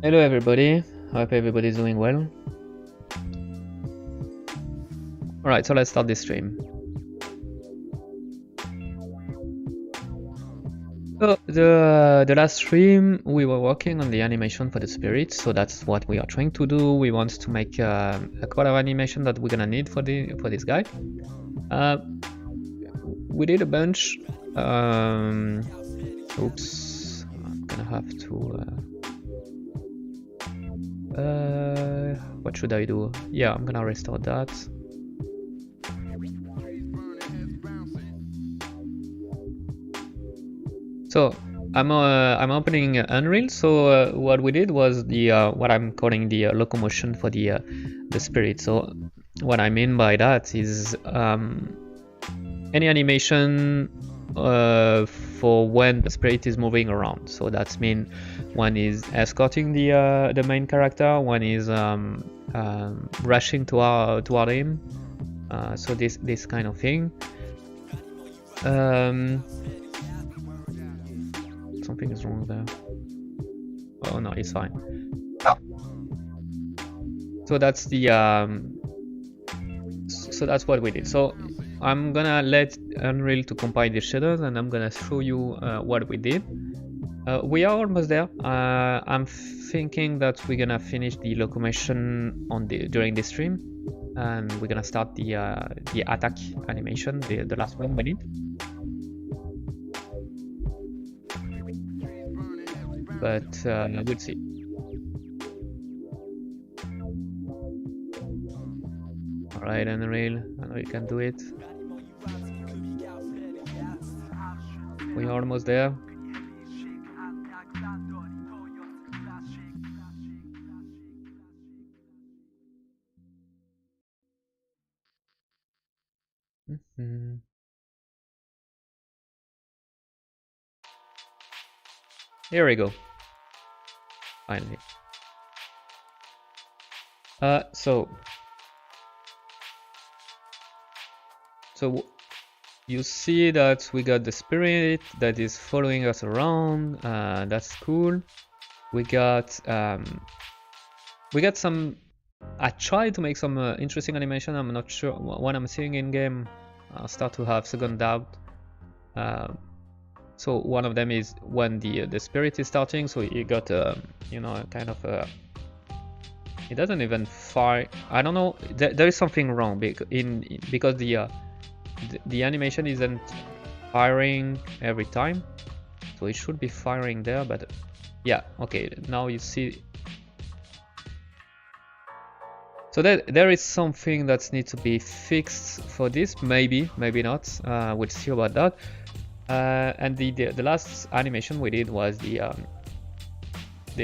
Hello everybody, hope everybody's doing well. Alright, so let's start this stream. So the last stream we were working on the animation for the spirits, so that's what we are trying to do. We want to make a couple of animation that we're gonna need for this guy. We did a bunch. Oops, I'm gonna have to. What should I do? Yeah, I'm gonna restore that. So I'm opening Unreal. So what we did was the what I'm calling the locomotion for the spirit. So what I mean by that is any animation for when the spirit is moving around. So that's mean one is escorting the main character, one is rushing toward him. So this kind of thing. Something is wrong there. Oh no, it's fine. So that's the so that's what we did. So I'm gonna let Unreal to compile the shaders, and I'm gonna show you what we did. We are almost there. I'm thinking that we're gonna finish the locomotion on during the stream, and we're gonna start the attack animation, the last one we need. But we'll see. Alright, Unreal, I know you can do it. We're almost there. Here we go. Finally. So you see that we got the spirit that is following us around. That's cool. We got some. I tried to make some interesting animation. I'm not sure when I'm seeing in game. I start to have second doubt. So one of them is when the spirit is starting. So you got you know, kind of it doesn't even fire. I don't know. There is something wrong because the animation isn't firing every time. So it should be firing there, but yeah, okay. Now you see. So there is something that needs to be fixed for this. Maybe not. We'll see about that. And the last animation we did was the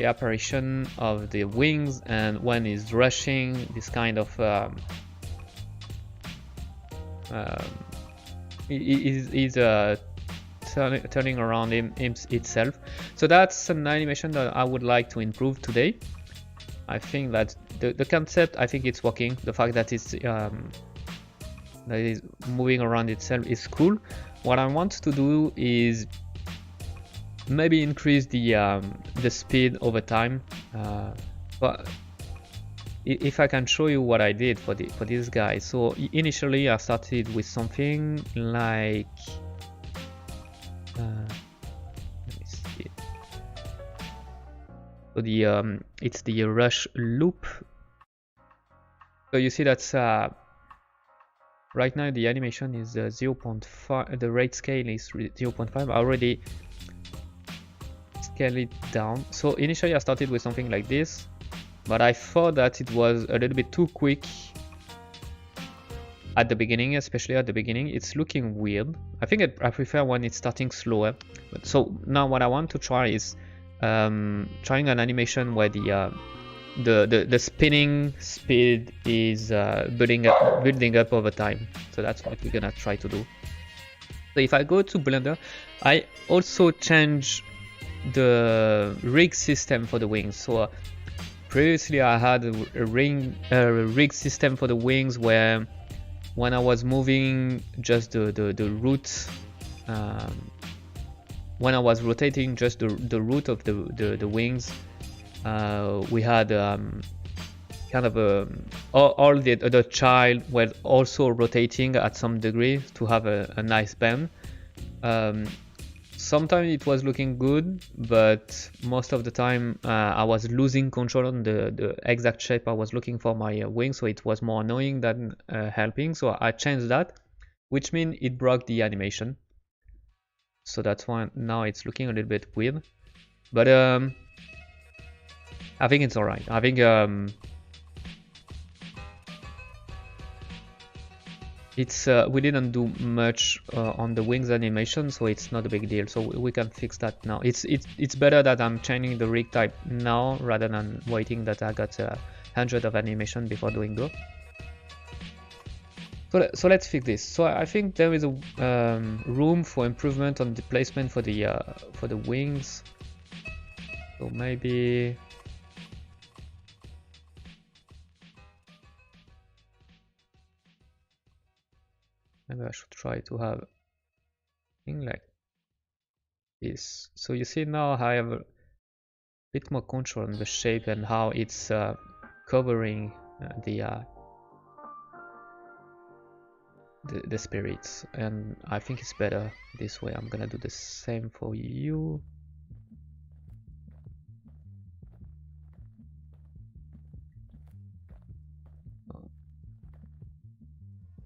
apparition of the wings, and when he's rushing, this kind of he's turning around itself. So that's an animation that I would like to improve today. I think that the concept, I think it's working. The fact that it's that is moving around itself is cool. What I want to do is maybe increase the speed over time. But if I can show you what I did for this guy. So initially I started with something like let me see. So it's the rush loop. So you see that's right now the animation is 0.5. The rate scale is 0.5. I already scale it down. So initially I started with something like this, but I thought that it was a little bit too quick at the beginning, especially at the beginning. It's looking weird. I think I prefer when it's starting slower. But so now what I want to try is trying an animation where the spinning speed is building up over time. So that's what we're gonna try to do. So if I go to Blender, I also change the rig system for the wings. So previously I had a rig system for the wings where when I was moving just the root, when I was rotating just the root of the wings, we had kind of all the child were also rotating at some degree to have a nice bend. Sometimes it was looking good, but most of the time I was losing control on the exact shape I was looking for my wing, so it was more annoying than helping. So I changed that, which means it broke the animation. So that's why now it's looking a little bit weird, but I think it's alright. I think it's we didn't do much on the wings animation, so it's not a big deal. So we can fix that now. It's better that I'm changing the rig type now rather than waiting that I got 100 of animation before doing go. So let's fix this. So I think there is a room for improvement on the placement for the wings. So maybe I should try to have thing like this. So you see now I have a bit more control on the shape and how it's covering the spirits, and I think it's better this way. I'm gonna do the same for you.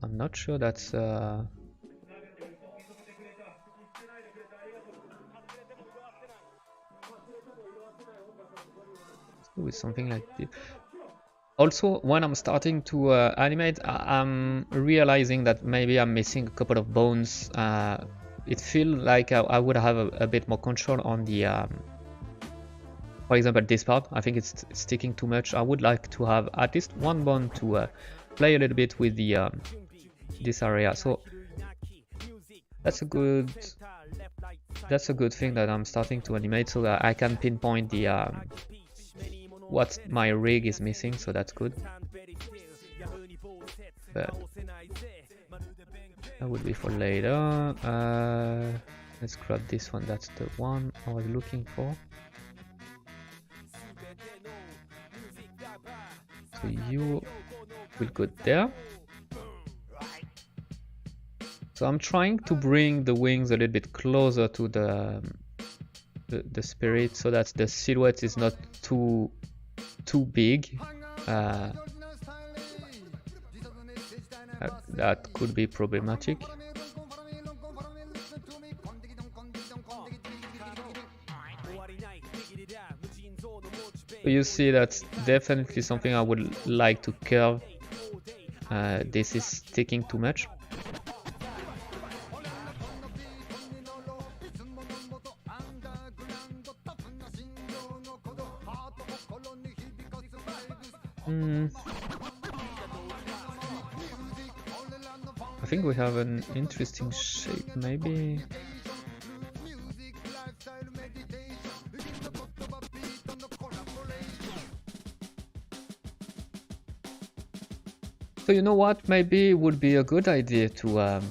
I'm not sure that's let's do with something like this. Also, when I'm starting to animate, I'm realizing that maybe I'm missing a couple of bones. It feels like I would have a bit more control on the, for example, this part. I think it's sticking too much. I would like to have at least one bone to play a little bit with the this area. So that's a good thing that I'm starting to animate, so that I can pinpoint the what my rig is missing, so that's good. But that would be for later. Let's grab this one. That's the one I was looking for. So you will go there. So I'm trying to bring the wings a little bit closer to the spirit, so that the silhouette is not too big. That could be problematic. So you see that's definitely something I would like to curve. This is sticking too much. I think we have an interesting shape, maybe. So you know what? Maybe it would be a good idea to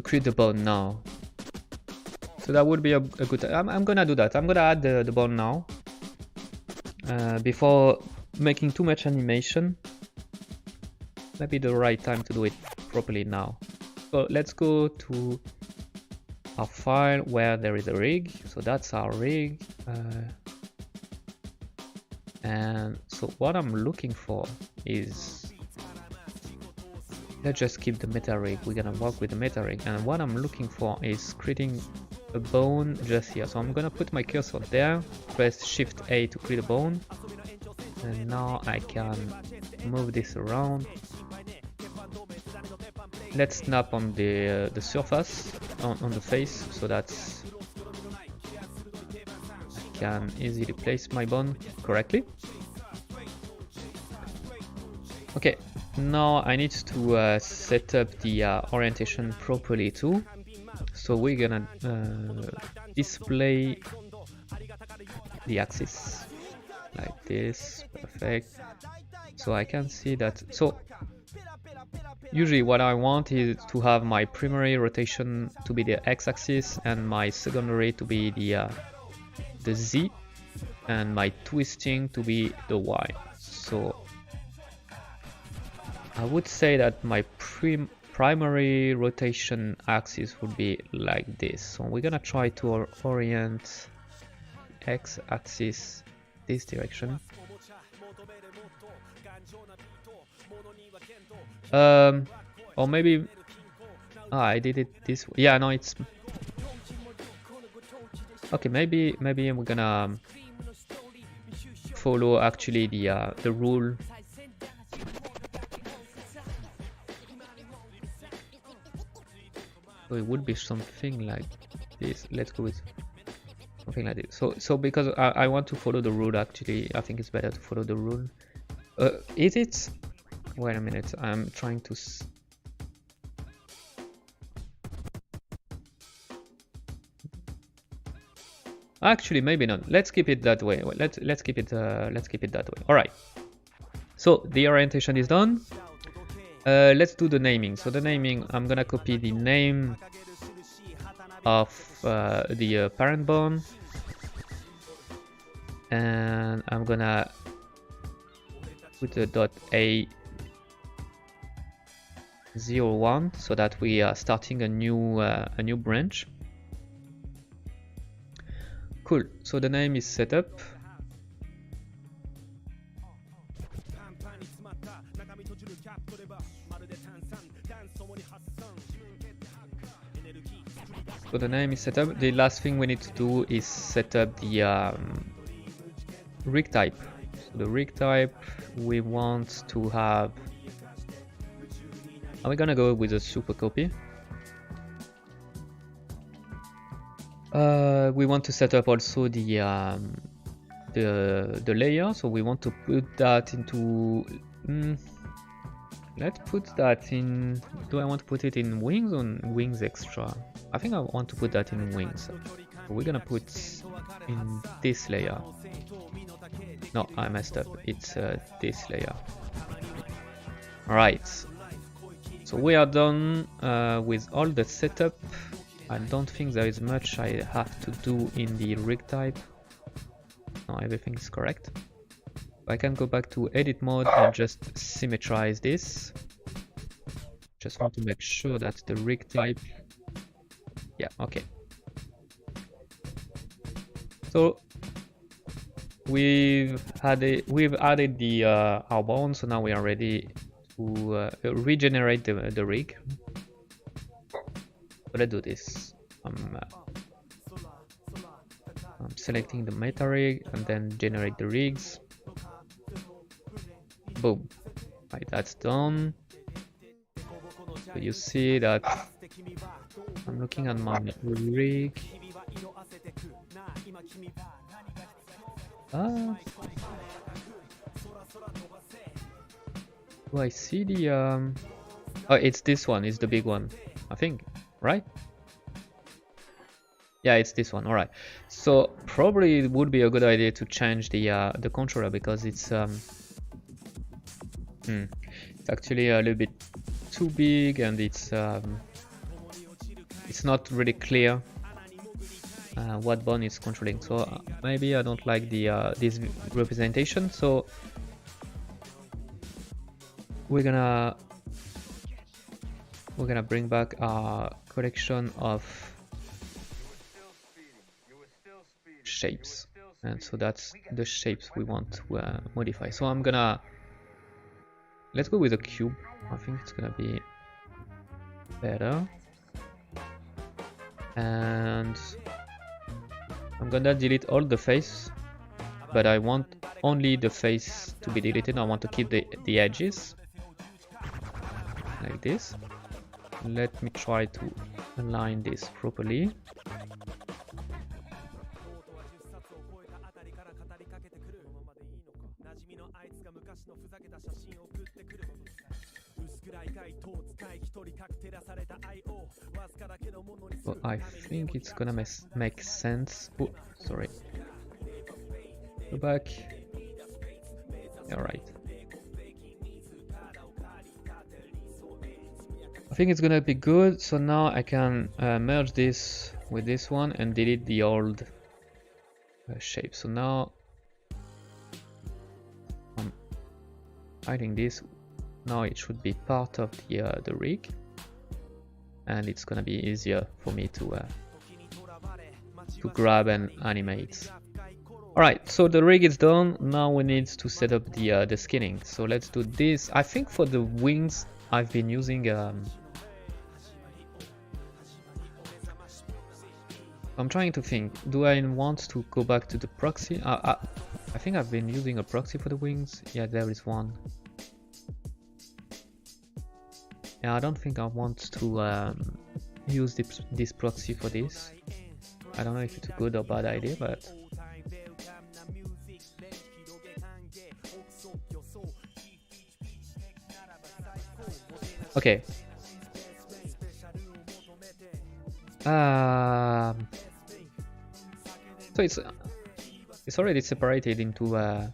create the bone now. So that would be a good. I'm gonna do that. I'm gonna add the bone now before making too much animation. Maybe the right time to do it properly now. So let's go to our file where there is a rig. So that's our rig. And so what I'm looking for is, let's just keep the meta rig. We're gonna work with the meta rig. And what I'm looking for is creating a bone just here. So I'm gonna put my cursor there, press Shift A to create a bone. And now I can move this around. Let's snap on the surface, on the face, so that I can easily place my bone correctly. Okay, now I need to set up the orientation properly too. So we're gonna display the axis like this. Perfect. So I can see that. So usually what I want is to have my primary rotation to be the x-axis and my secondary to be the z. and my twisting to be the Y. So I would say that my primary rotation axis would be like this. So we're gonna try to orient X axis this direction. Or maybe I did it this way. Yeah, no, it's okay. Maybe we're gonna follow actually the rule. So it would be something like this. Let's go with something like this. So because I want to follow the rule, actually, I think it's better to follow the rule. Is it? Wait a minute. I'm trying to. Actually, maybe not. Let's keep it that way. Let's keep it that way. All right. So the orientation is done. Let's do the naming. So the naming, I'm gonna copy the name of the parent bone, and I'm gonna put a .a01 so that we are starting a new branch. Cool. So the name is set up. So the name is set up. The last thing we need to do is set up the rig type. So the rig type we want to have. Are we gonna go with a super copy? We want to set up also the layer. So we want to put that into. Let's put that in. Do I want to put it in wings or wings extra? I think I want to put that in wings. So we're gonna put in this layer. No, I messed up. It's this layer. Alright. So we are done with all the setup. I don't think there is much I have to do in the rig type. No, everything is correct. I can go back to edit mode and just symmetrize this. Just want to make sure that the rig type. Yeah, okay. So we've added the our bone, so now we are ready to regenerate the rig. So let's do this. I'm selecting the meta rig and then generate the rigs. Boom. Right, that's done. So you see that I'm looking at my rig. Do I see the oh, it's this one, it's the big one, I think, right? Yeah, it's this one. All right. So probably it would be a good idea to change the controller because it's actually a little bit too big and it's not really clear what bone is controlling. So maybe I don't like the this representation. So we're gonna bring back our collection of shapes, and so that's the shapes we want to modify. So I'm gonna let's go with a cube. I think it's gonna be better, and I'm gonna delete all the face, but I want only the face to be deleted. I want to keep the edges like this. Let me try to align this properly. Well, I think it's gonna make sense. Oh, sorry. Go back. Alright. I think it's gonna be good. So now I can merge this with this one and delete the old shape. So now I'm hiding this. Now it should be part of the rig, and it's gonna be easier for me to grab and animate. Alright, so the rig is done. Now we need to set up the skinning. So let's do this. I think for the wings I've been using I'm trying to think, do I want to go back to the proxy? I think I've been using a proxy for the wings. Yeah, there is one. Yeah, I don't think I want to use this proxy for this. I don't know if it's a good or bad idea, but okay. So it's already separated into a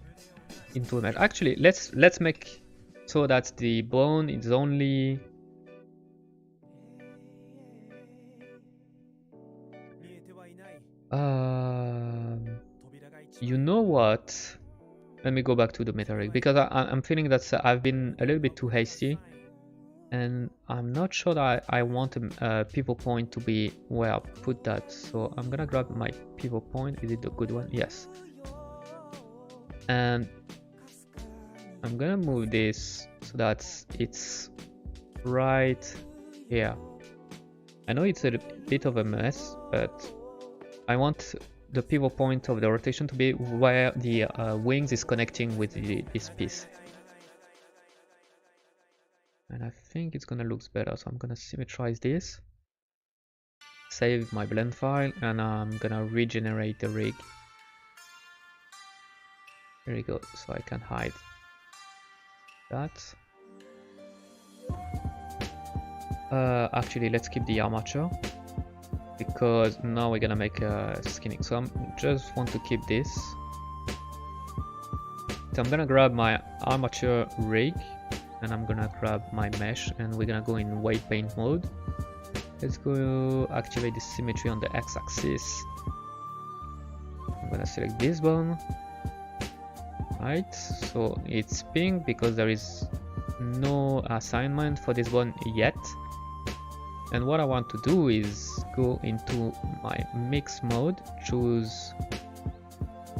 mesh. Actually, let's make so that the bone is only you know what? Let me go back to the meta rig because I'm feeling that I've been a little bit too hasty. And I'm not sure that I want a pivot point to be where I put that. So I'm gonna grab my pivot point. Is it a good one? Yes. And I'm gonna move this so that it's right here. I know it's a bit of a mess, but I want the pivot point of the rotation to be where the wings is connecting with this piece. And I think it's gonna look better, so I'm gonna symmetrize this, save my blend file, and I'm gonna regenerate the rig. There we go, so I can hide that. Actually, let's keep the armature because now we're gonna make a skinning. So I just want to keep this. So I'm gonna grab my armature rig. And I'm gonna grab my mesh and we're gonna go in weight paint mode. Let's go activate the symmetry on the x-axis. I'm gonna select this bone. Right, so it's pink because there is no assignment for this one yet. And what I want to do is go into my mix mode, choose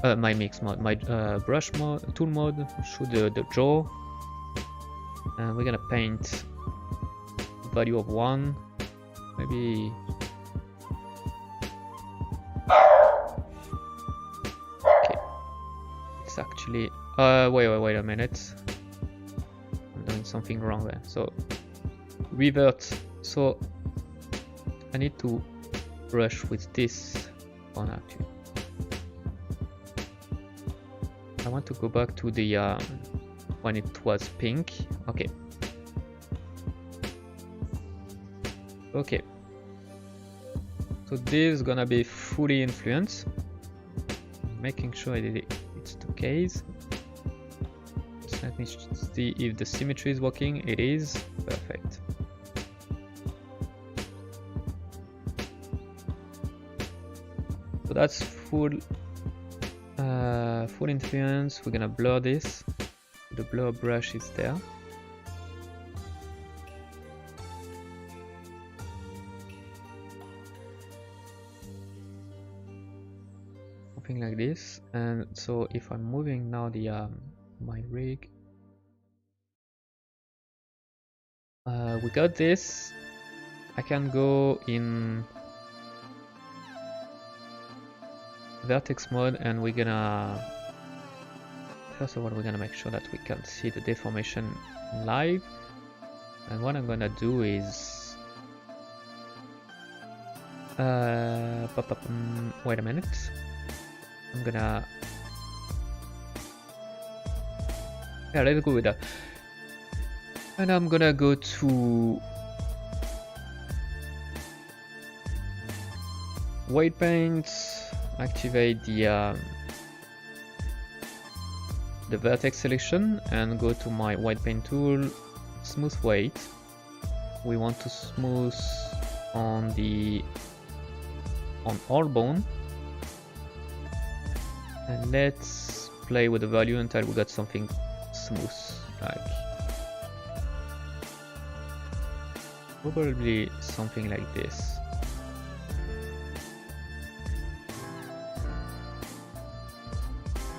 my mix mode, my brush mode, tool mode, choose the jaw. And we're gonna paint value of 1, maybe. Okay, it's actually wait a minute, I'm doing something wrong there. So revert. So I need to brush with this one actually. I want to go back to the when it was pink. Okay, so this is gonna be fully influenced, making sure it's the case. Just let me see if the symmetry is working. It is perfect. So that's full influence. We're gonna blur this. The blur brush is there. Something like this. And so if I'm moving now the my rig, we got this. I can go in vertex mode and we're gonna first of all we're gonna make sure that we can see the deformation live. And what I'm gonna do is wait a minute, I'm gonna let's go with that. And I'm gonna go to weight paint, activate the vertex selection and go to my white paint tool, smooth weight. We want to smooth on all bone. And let's play with the value until we got something smooth, like probably something like this.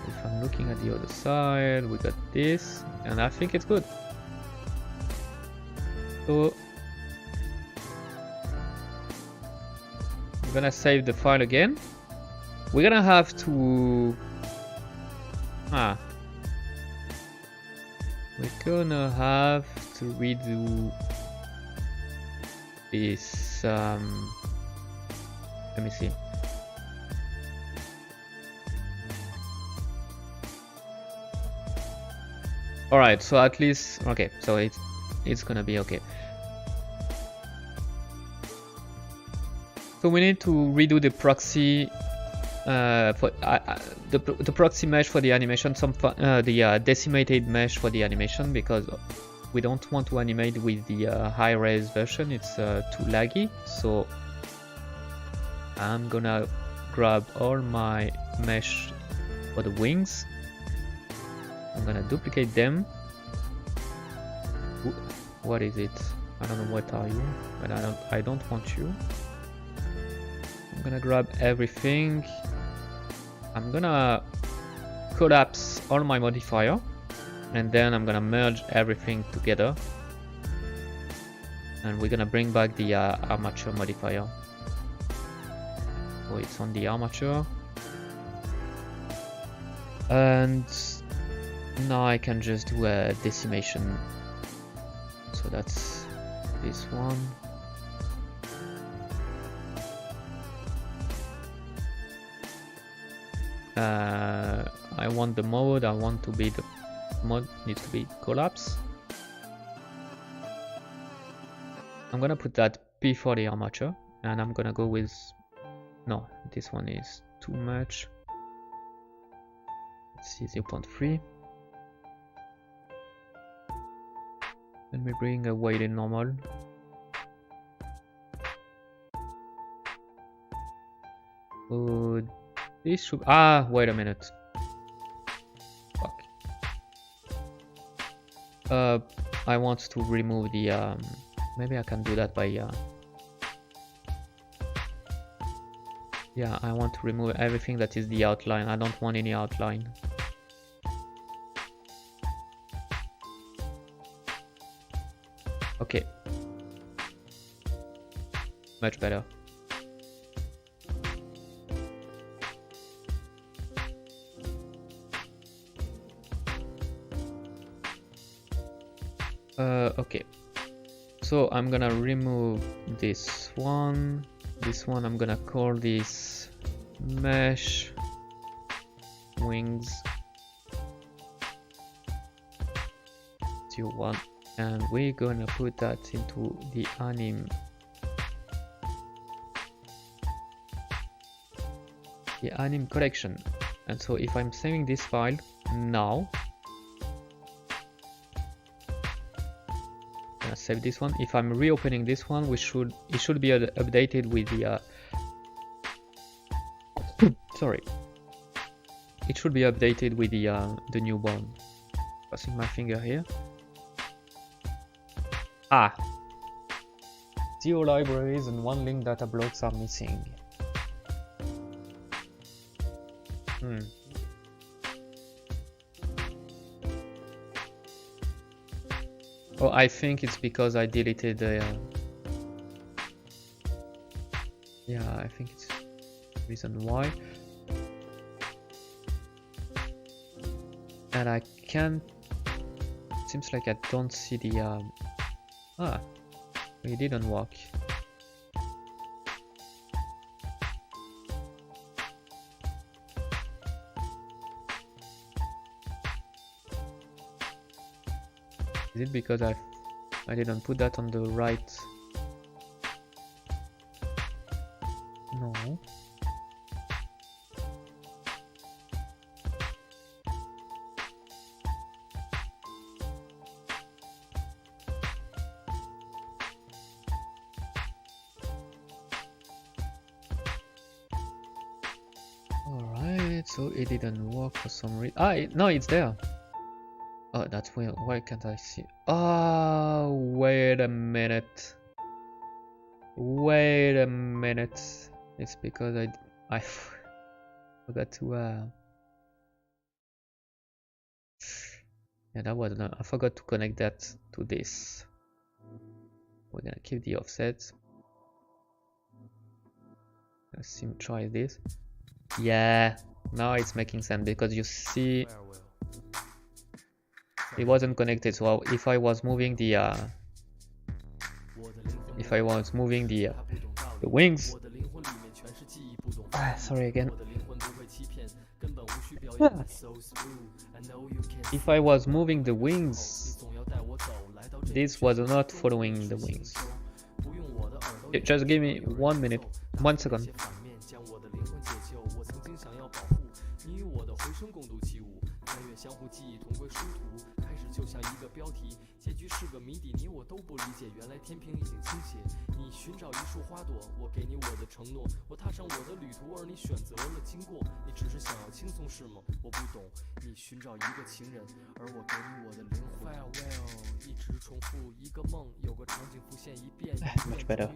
If I'm looking at the other side, we got this, and I think it's good. So I'm gonna save the file again. We're gonna have to we're gonna have to redo this. Let me see. All right, so at least okay, so it's gonna be okay. So we need to redo the proxy for the proxy mesh for the animation, the decimated mesh for the animation, because we don't want to animate with the high-res version. It's too laggy. So I'm gonna grab all my mesh for the wings. I'm gonna duplicate them. What is it? I don't know what are you, but I don't want you. I'm gonna grab everything. I'm gonna collapse all my modifier, and then I'm gonna merge everything together, and we're gonna bring back the armature modifier. So it's on the armature, and now I can just do a decimation. So that's this one. I want the mode, I want to be the mode needs to be collapse. I'm gonna put that before the armature, and I'm gonna go with, no, this one is too much. Let's see, 0.3. Let me bring a weighted normal. Oh, this should, wait a minute. Fuck. I want to remove the, maybe I can do that by, yeah, I want to remove everything that is the outline. I don't want any outline. Okay. Much better. Okay. So I'm gonna remove this one. This one I'm gonna call this mesh wings 1, and we're gonna put that into the anim collection. And so if I'm saving this file now, save this one. If I'm reopening this one, it should be updated with the sorry, it should be updated with the new one. Passing my finger here. 0 libraries and 1 link data blocks are missing. Oh, I think it's because I deleted the. Yeah, I think it's the reason why. And I can't. It seems like I don't see the. It didn't work. Is it because I didn't put that on the right? No. All right. it, so it didn't work for some reason. No, it's there. Oh, that's weird. Why can't I see? Oh, wait a minute. Wait a minute. It's because I forgot to yeah, that was not, I forgot to connect that to this. We're gonna keep the offset. Let's try this. Yeah, now it's making sense because you see it wasn't connected. So if I was moving the wings, sorry again. If I was moving the wings, this was not following the wings. Just give me 1 minute, 1 second. Much better.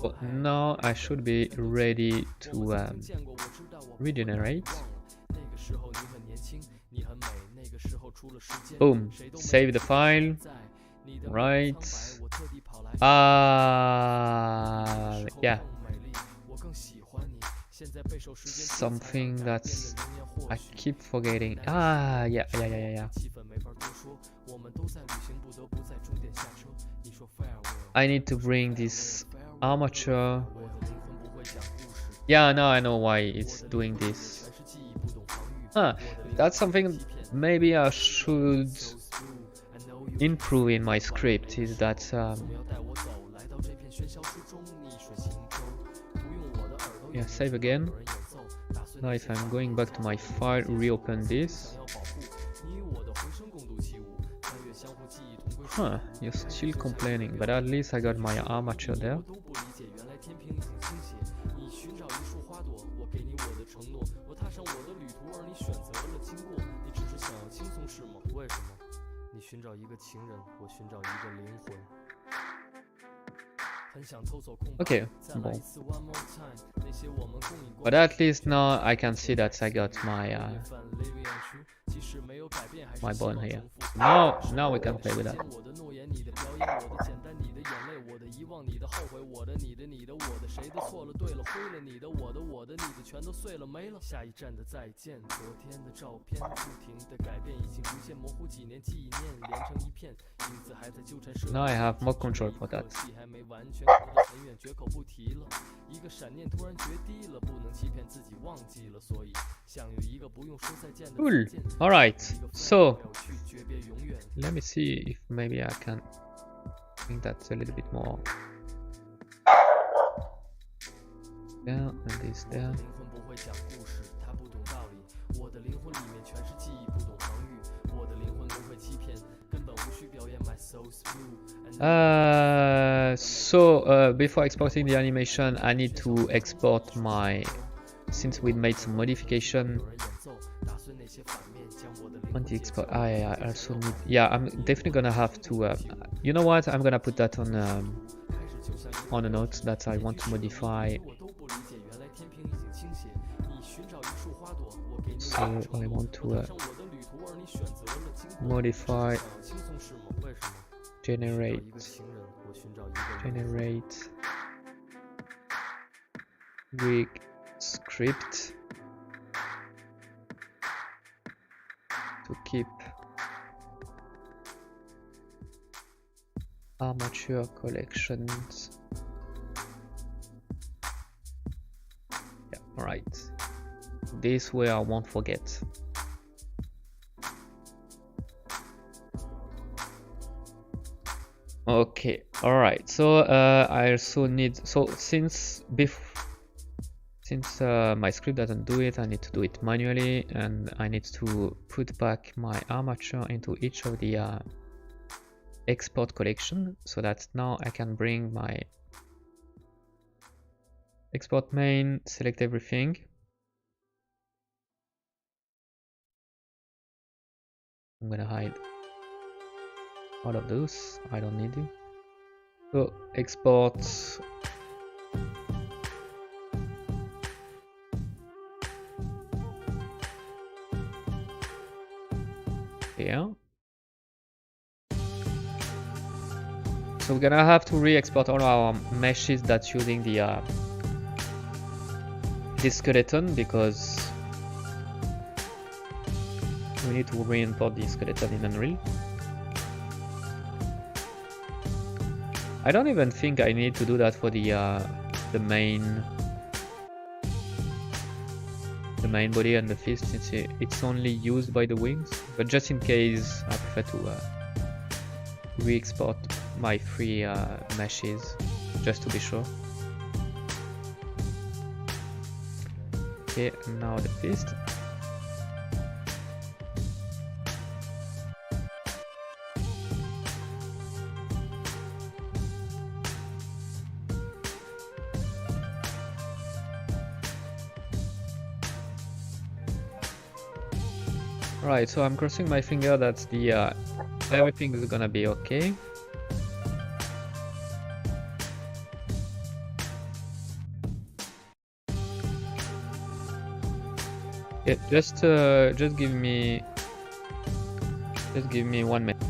But now I should be ready to regenerate. Boom, save the file. Right. Yeah. Something that's I keep forgetting. Yeah. I need to bring this armature. Yeah, now I know why it's doing this. That's something maybe I should improve in my script, is that yeah, save again. Now if I'm going back to my file, reopen this. You're still complaining, but at least I got my armature there. Okay, bon. But at least now I can see that I got my my bone here. Now we can play with that. Now I have more control for that. Cool. Alright, so let me see if maybe I can bring that a little bit more. There and this there. Before exporting the animation, I need to export my, since we made some modification on the export. I also need, yeah, I'm definitely gonna have to you know what, I'm gonna put that on a note that I want to modify. So I want to modify generate rig script to keep armature collections. Yeah, alright. This way I won't forget. Okay, alright. So I also need, so since my script doesn't do it, I need to do it manually, and I need to put back my armature into each of the export collection, so that now I can bring my export main, select everything. I'm gonna hide all of those, I don't need you. So export here. So we're gonna have to re-export all our meshes that's using the this skeleton, because we need to re-import the skeleton in Unreal. I don't even think I need to do that for the main body and the fist, since it's only used by the wings. But just in case, I prefer to re-export my three meshes just to be sure. Okay, and now the fist. Right, so I'm crossing my finger that the everything is gonna be okay. Yeah, just give me 1 minute.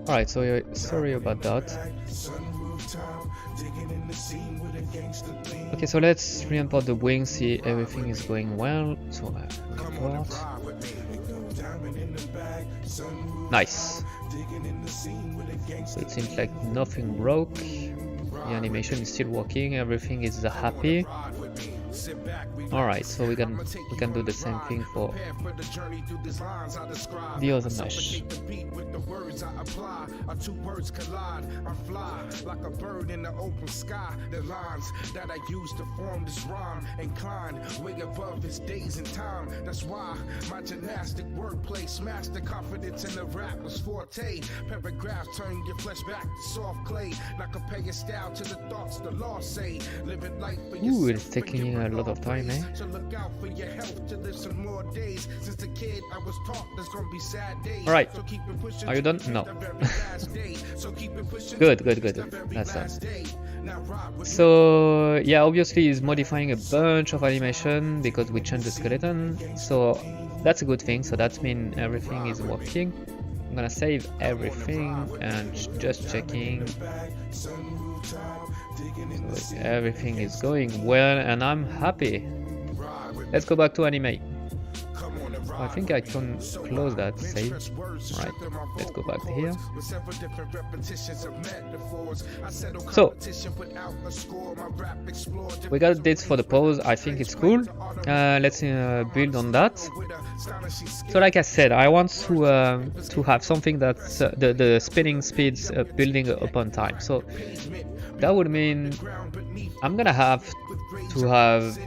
Alright, so sorry about that. Okay, so let's re-import the wings, see everything is going well. So import. Nice. So it seems like nothing broke. The animation is still working, everything is happy. Alright, so we can do the same thing for the other mesh. Two words collide, I fly like a bird in the open sky. The lines that I use to form this rhyme incline way above its days and time. That's why my gymnastic wordplay smashed the confidence in the rapper's forte. Paragraphs turn your flesh back to soft clay. Now compare your style to the thoughts the law say. Living life for yourself. Ooh, it's taking a lot of time, eh? So look out for your health to live some more days. Since a kid I was taught there's gonna be sad days. Alright, so keep it pushing. Are you done? No. Good. That's done. So yeah, obviously he's modifying a bunch of animation because we changed the skeleton. So that's a good thing. So that means everything is working. I'm gonna save everything and just checking. So everything is going well and I'm happy. Let's go back to animate. I think I can close that save. Right, let's go back here. So we got this for the pose. I think it's cool. Let's build on that. So like I said, I want to have something that's the spinning speeds building upon time. So that would mean I'm gonna have to have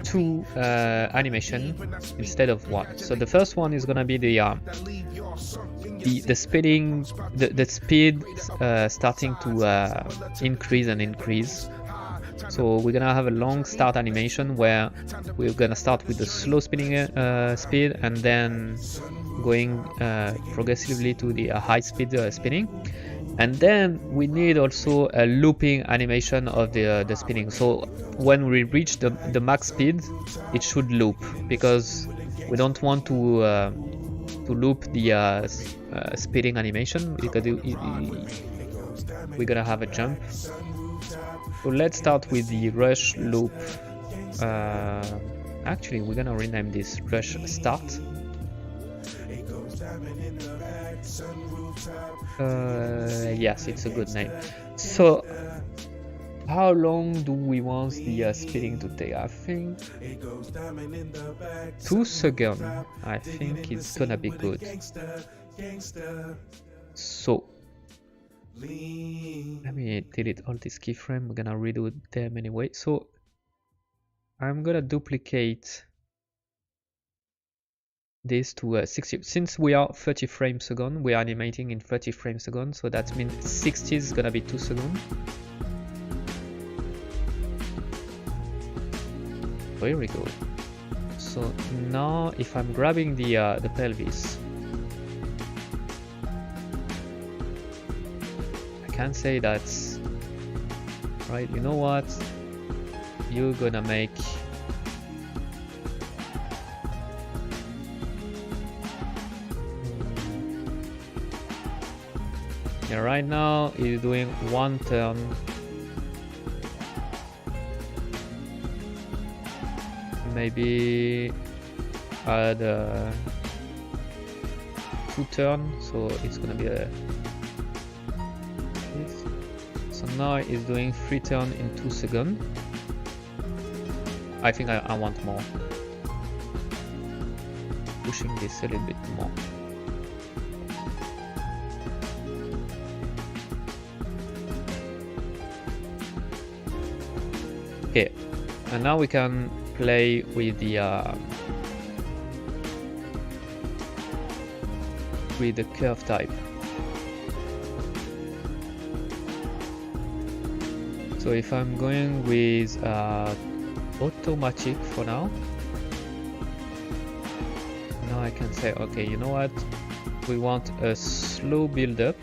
two animation instead of one. So the first one is gonna be the spinning, the speed starting to increase and increase. So we're gonna have a long start animation where we're gonna start with the slow spinning speed and then going progressively to the high speed spinning. And then we need also a looping animation of the spinning. So when we reach the max speed, it should loop, because we don't want to loop the speeding animation, because we're gonna have a jump. So let's start with the rush loop. Actually, we're gonna rename this rush start. Yes, it's a good name. So how long do we want the speeding to take? I think 2 seconds. I think it's gonna be good. So let me delete all this keyframe. We're gonna redo them anyway. So I'm gonna duplicate this to 60. Since we are 30 frames a second, we are animating in 30 frames a second, so that means 60 is gonna be 2 seconds. Here we go. So now if I'm grabbing the pelvis, I can say that's right. You know what? You're gonna make yeah, right now he's doing 1 turn. Maybe add 2 turns, so it's gonna be a this. So now he's doing 3 turns in 2 seconds. I think I want more. Pushing this a little bit more. Okay, and now we can play with the curve type. So if I'm going with automatic for now I can say, okay, you know what, we want a slow build up.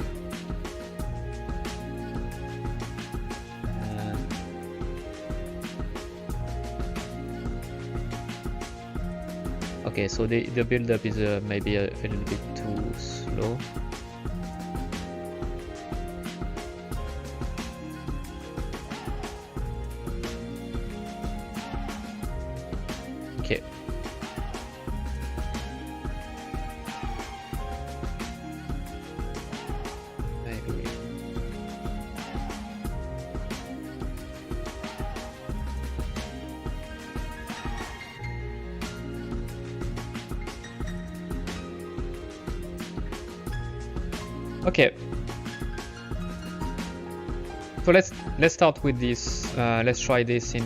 Okay, so the build up is maybe a little bit too slow. Okay. Maybe. Okay. So let's start with this. Let's try this in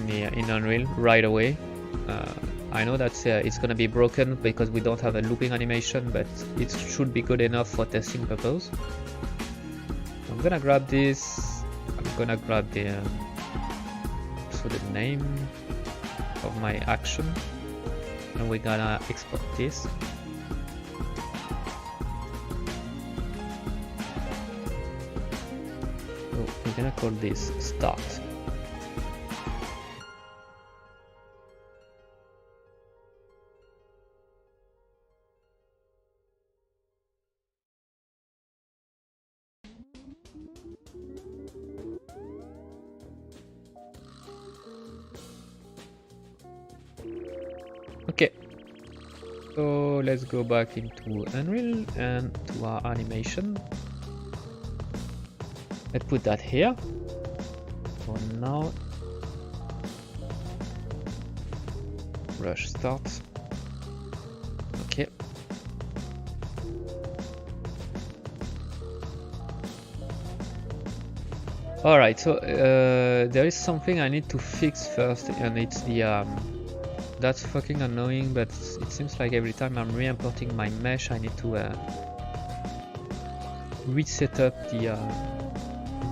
Unreal right away. I know that it's gonna be broken because we don't have a looping animation, but it should be good enough for testing purpose. I'm gonna grab this. I'm gonna grab the name of my action, and we're gonna export this. So we're gonna call this start. Okay, so let's go back into Unreal and to our animation. Let's put that here. So now rush starts. Okay. Alright, so there is something I need to fix first, and it's the that's fucking annoying, but it seems like every time I'm re-importing my mesh I need to reset up the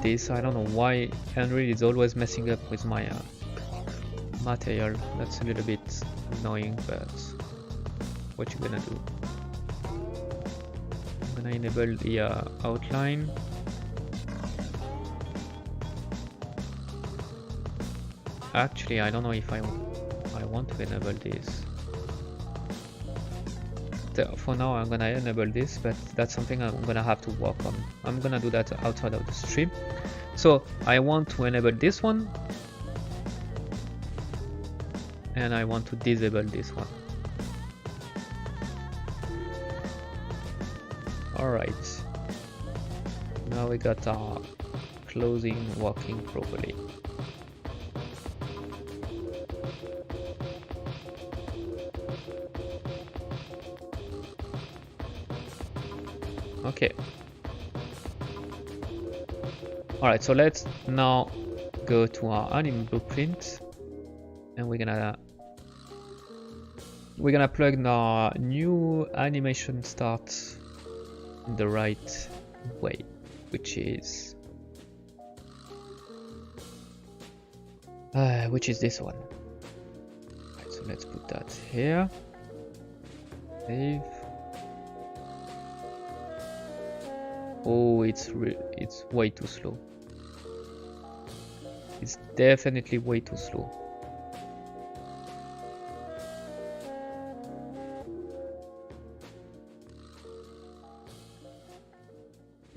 this. I don't know why Unreal is always messing up with my material. That's a little bit annoying, but what you gonna do? I'm gonna enable the outline. Actually, I don't know if I want to enable this. For now, I'm gonna enable this, but that's something I'm gonna have to work on. I'm gonna do that outside of the stream. So I want to enable this one, and I want to disable this one. Alright, now we got our closing working properly. Okay. Alright, so let's now go to our anime blueprint, and we're gonna plug our new animation start in the right way, which is this one. Right, so let's put that here. Save. Oh, it's way too slow. It's definitely way too slow.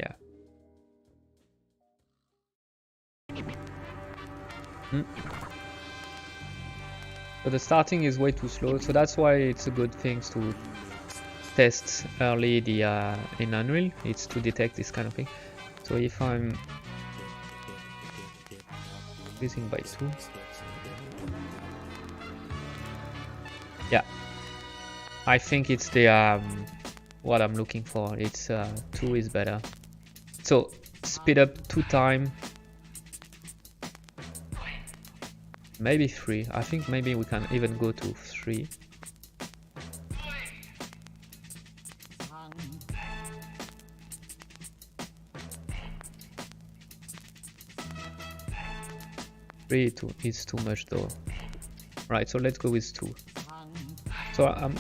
Yeah. But the starting is way too slow, so that's why it's a good thing to test early in Unreal. It's to detect this kind of thing. So if I'm increasing by 2, yeah, I think it's the what I'm looking for. It's 2 is better. So speed up 2 times, maybe 3. I think maybe we can even go to 3. It's too much though. Right, so let's go with 2. So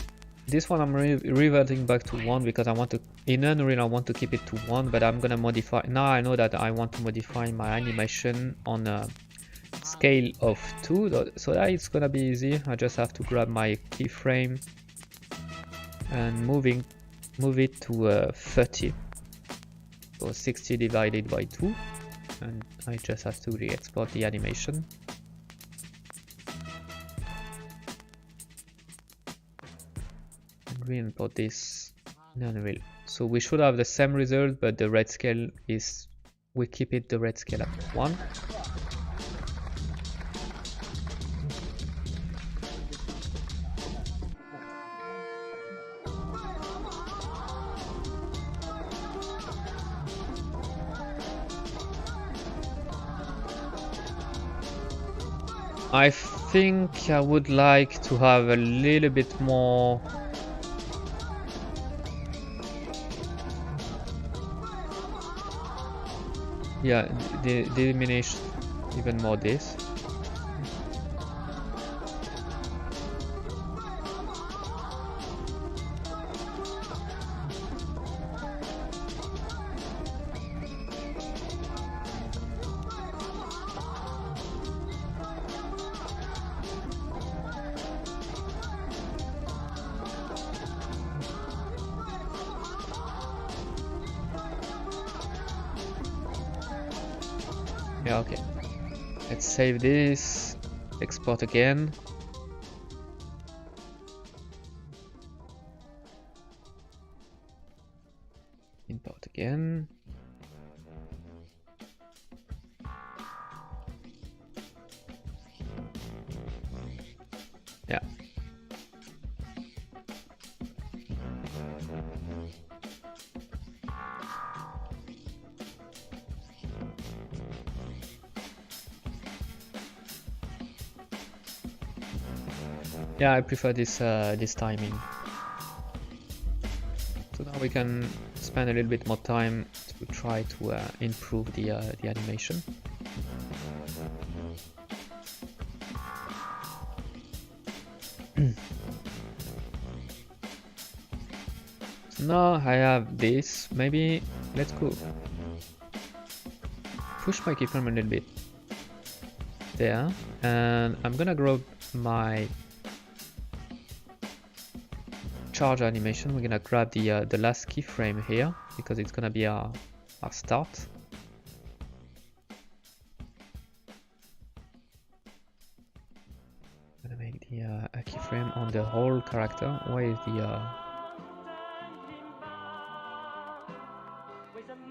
this one I'm reverting back to 1 because I want to, in Unreal I want to keep it to 1, but I'm gonna modify. Now I know that I want to modify my animation on a scale of 2, so that it's gonna be easy. I just have to grab my keyframe and move it to 30. So 60 divided by 2. And I just have to re-export the animation. And re-import this in Unreal. So we should have the same result, but the red scale is, we keep it the red scale at 1. I think I would like to have a little bit more. Yeah, diminish even more this. Yeah, okay. Let's save this, export again. Import again. Yeah. Yeah, I prefer this this timing. So now we can spend a little bit more time to try to improve the animation. So now I have this. Maybe let's go push my keyframe a little bit. there, and I'm gonna grab my charge animation. We're gonna grab the last keyframe here because it's gonna be our start. I'm gonna make the a keyframe on the whole character. Where is the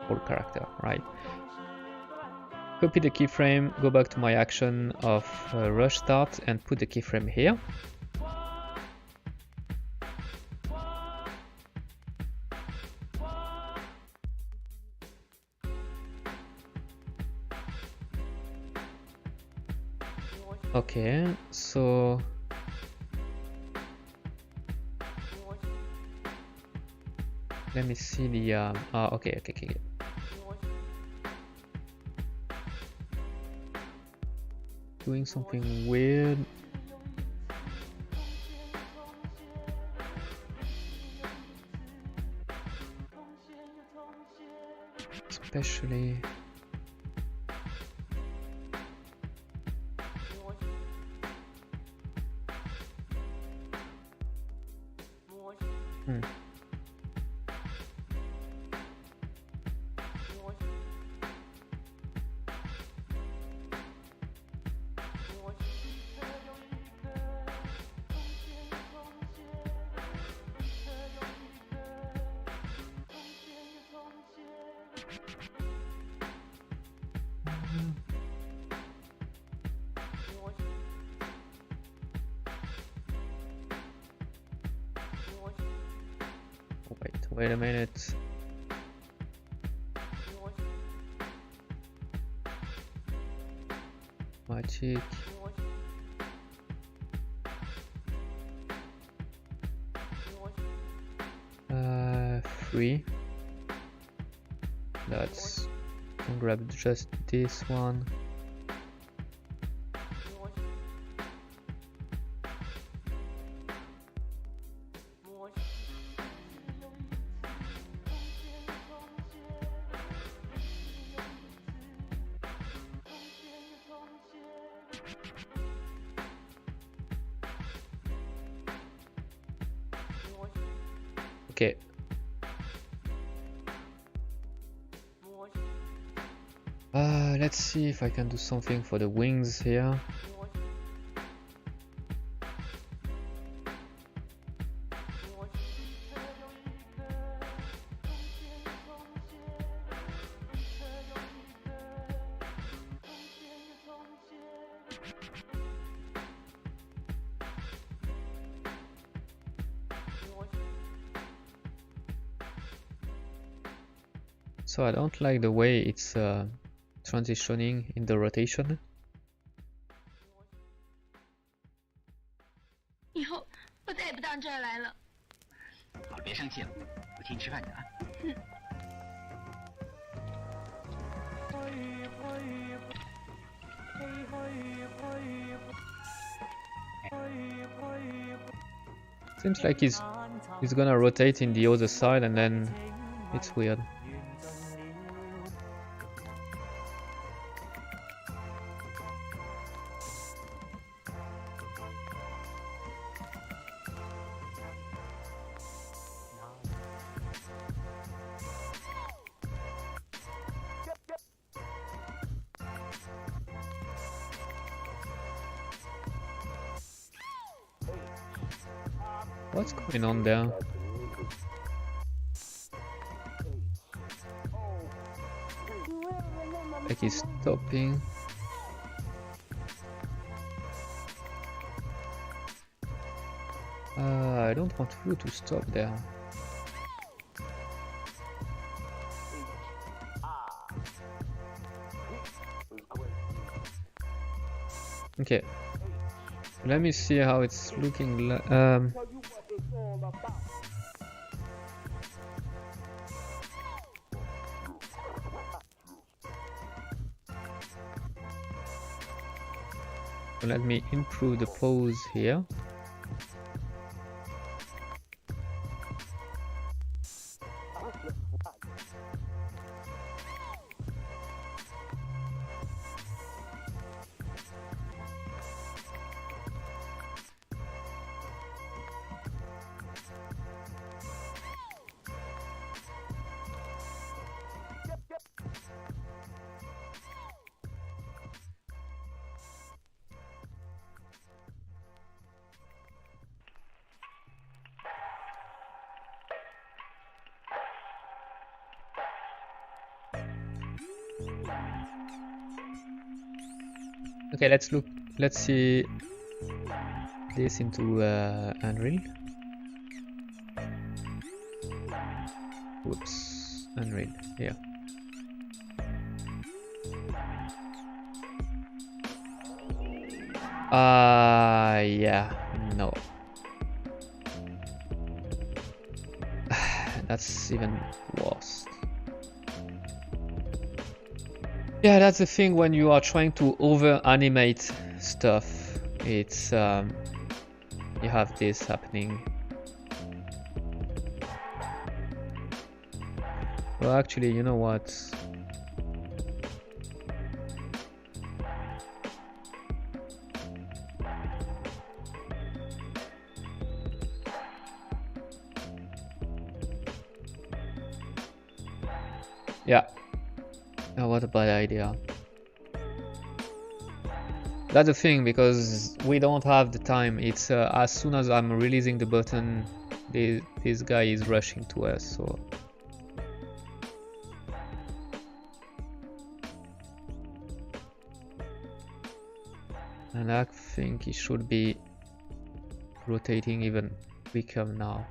whole character? Right. Copy the keyframe, go back to my action of rush start and put the keyframe here. Okay, so let me see the okay. Doing something weird. Especially wait a minute. Magic. Free. That's. I'll grab just this one. Okay. Let's see if I can do something for the wings here. So I don't like the way it's transitioning in the rotation. 以后我再也不到这儿来了。好了，别生气了，我请你吃饭去啊。Seems like he's gonna rotate in the other side and then it's weird. What's going on there? Like he's stopping. I don't want you to stop there. Okay. Let me see how it's looking. Let me improve the pose here. Okay, let's look. Let's see this into Unreal. Whoops, Unreal. Yeah. Yeah, no. That's even worse. Yeah, that's the thing when you are trying to over animate stuff. It's you have this happening. Well, actually, you know what? Yeah. Oh, what a bad idea. That's the thing, because we don't have the time. It's as soon as I'm releasing the button, this guy is rushing to us, so... And I think it should be rotating even quicker now.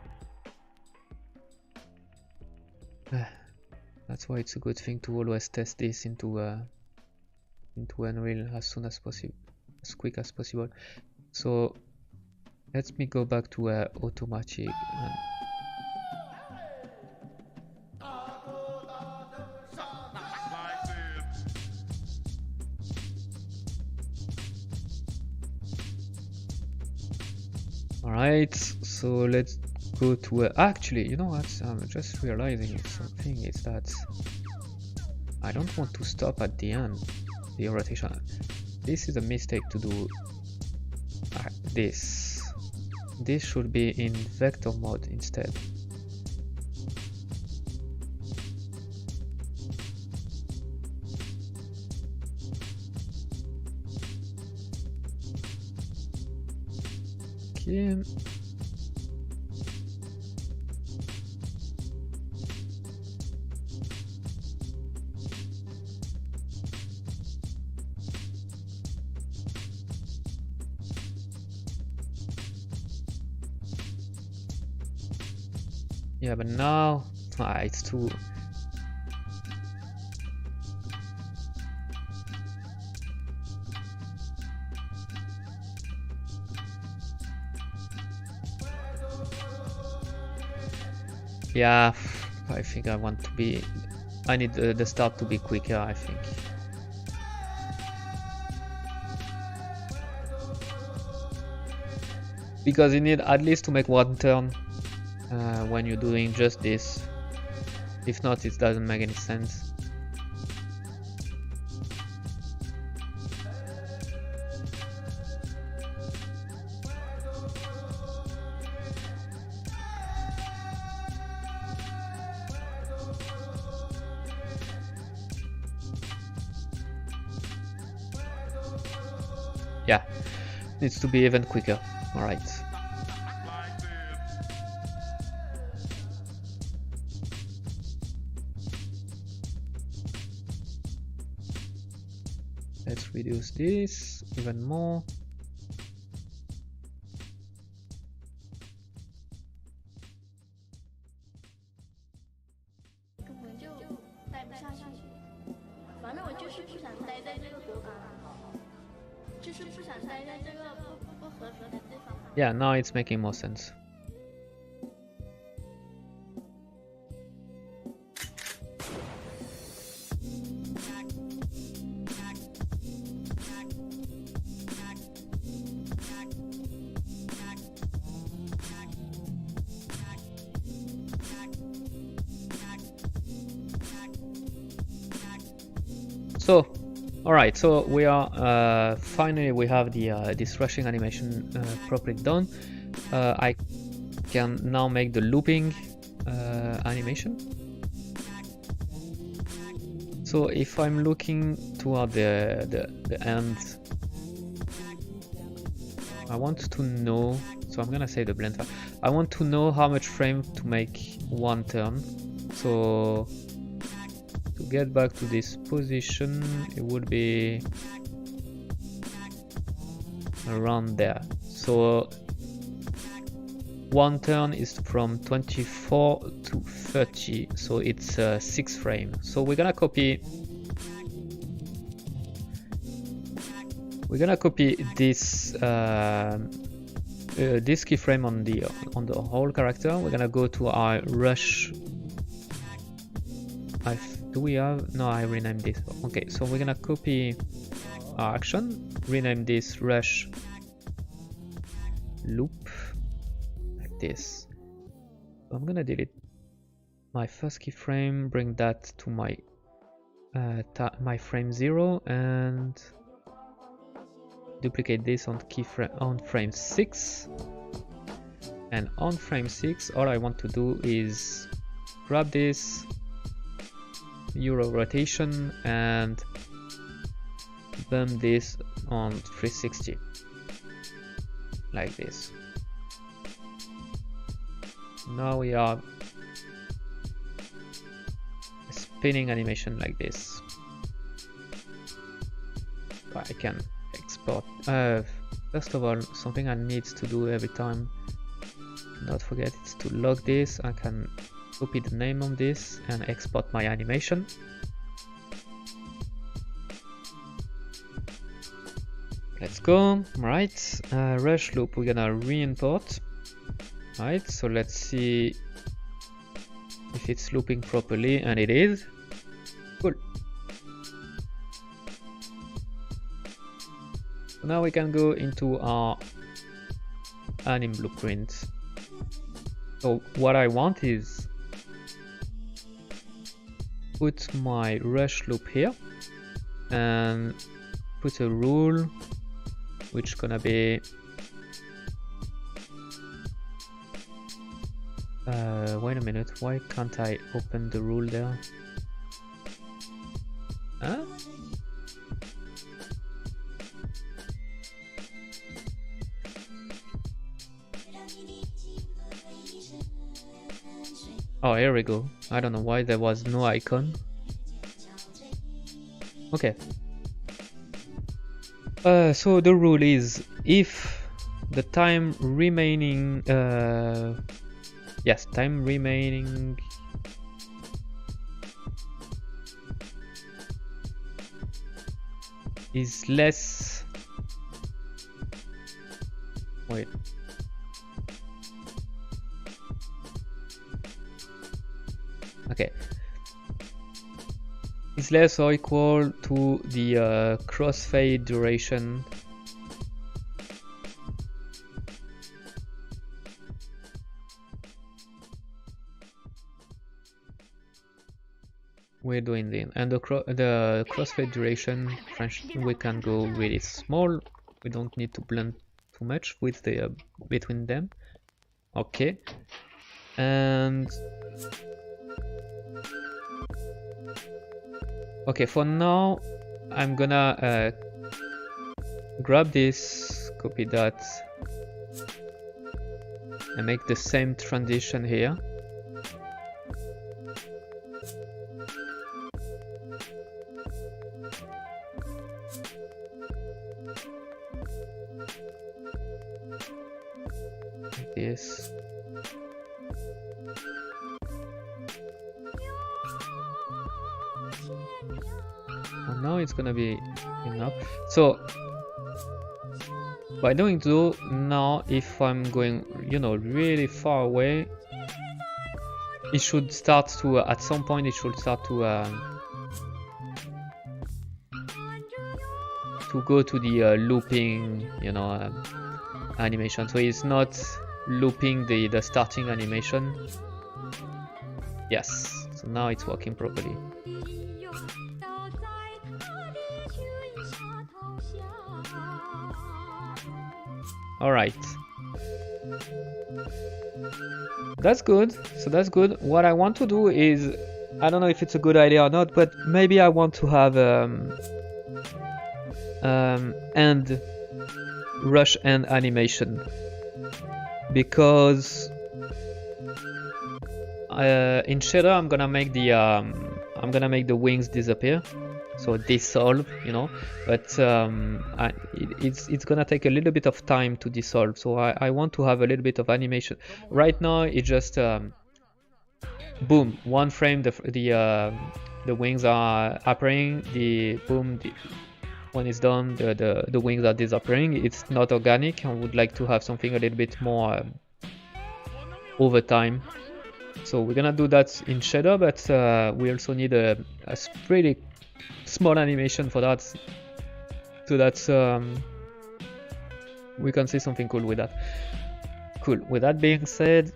That's why it's a good thing to always test this into Unreal as soon as possible, as quick as possible. So let me go back to automatic. Alright, so let's go to actually, you know what, I'm just realizing something, is that I don't want to stop at the end, the rotation. This is a mistake to do. This should be in vector mode instead. Okay. Yeah, but now it's too... Yeah, I think I want to be... I need the start to be quicker, I think. Because you need at least to make one turn when you're doing just this. If not, it doesn't make any sense. Yeah, needs to be even quicker. All right. Let's reduce this even more. Yeah, now it's making more sense. So, alright, so we are finally we have the this rushing animation properly done. I can now make the looping animation. So if I'm looking toward the end, I want to know, so I'm gonna say the blend. I want to know how much frame to make one turn. So to get back to this position, it would be around there. So one turn is from 24 to 30, so it's 6 frames. So we're gonna copy this this keyframe on the whole character. We're gonna go to our rush. Do we have? No, I renamed this. Okay, so we're gonna copy our action, rename this rush loop like this. So I'm gonna delete my first keyframe, bring that to my frame 0, and duplicate this on frame 6. And on frame 6, all I want to do is grab this Euro rotation and bump this on 360 like this. Now we are a spinning animation like this. I can export. First of all, something I need to do every time, not forget, is to log this. I can copy the name of this and export my animation. Let's go. Right, rush loop we're gonna re-import. Right, so let's see if it's looping properly, and it is. Cool. So now we can go into our anim blueprint. So what I want is put my rush loop here and put a rule which gonna be wait a minute, why can't I open the rule there? Huh? Oh, here we go. I don't know why there was no icon. Okay. So the rule is, if the time remaining time remaining is less, wait, okay, is less or equal to the crossfade duration we're doing then, and the crossfade duration, we can go really small. We don't need to blend too much with the between them. Okay, and okay, for now I'm gonna grab this, copy that, and make the same transition here. Like this. And now it's gonna be enough. So by doing so, now if I'm going, you know, really far away, it should start to at some point it should start to go to the looping, you know, animation. So it's not looping the starting animation. Yes, so now it's working properly. All right, that's good. So that's good. What I want to do is, I don't know if it's a good idea or not, but maybe I want to have end rush end animation, because in shader I'm gonna make the wings disappear. so dissolve, you know, but it's gonna take a little bit of time to dissolve, so I want to have a little bit of animation. Right now it's just boom, one frame, the wings are appearing, when it's done, the wings are disappearing. It's not organic. I would like to have something a little bit more over time. So we're gonna do that in shader, but we also need a pretty small animation for that, so that we can see something cool with that. Cool. With that being said,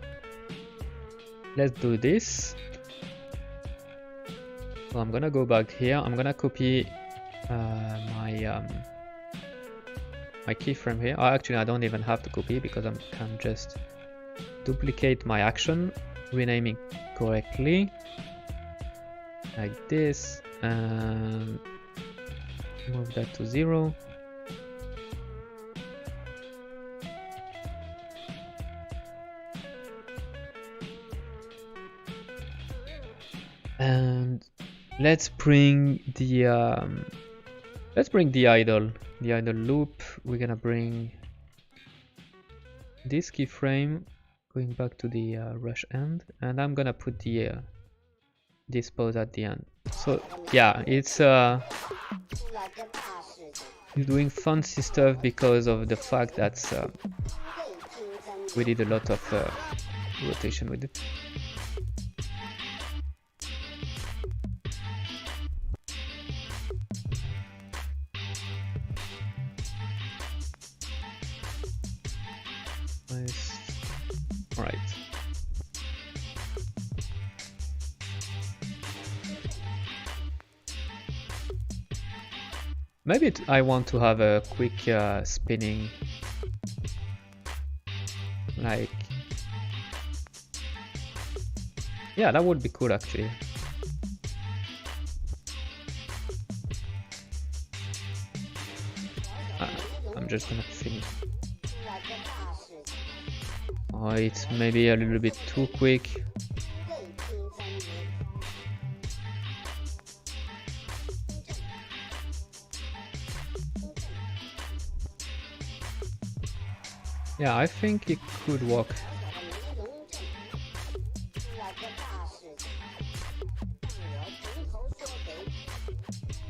let's do this. So I'm gonna go back here. I'm gonna copy my keyframe here. Oh, actually, I don't even have to copy because I can just duplicate my action, renaming correctly, like this, and move that to 0. And let's bring the idle loop. We're gonna bring this keyframe going back to the rush end, and I'm gonna put the this pose at the end. So yeah, it's doing fancy stuff because of the fact that we did a lot of rotation with it. Nice. All right. Maybe I want to have a quick spinning, like, yeah, that would be cool actually. I'm just gonna finish. Oh, it's maybe a little bit too quick. Yeah, I think it could work.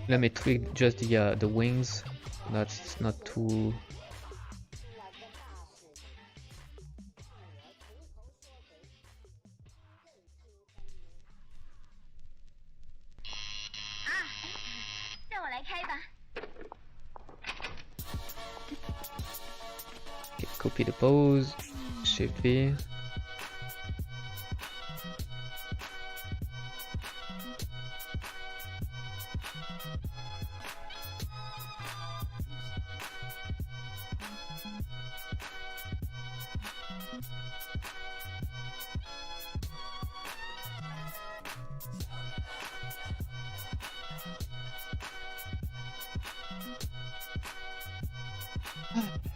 Let me tweak just the wings. That's not too. Okay, copy the pose, Shift V.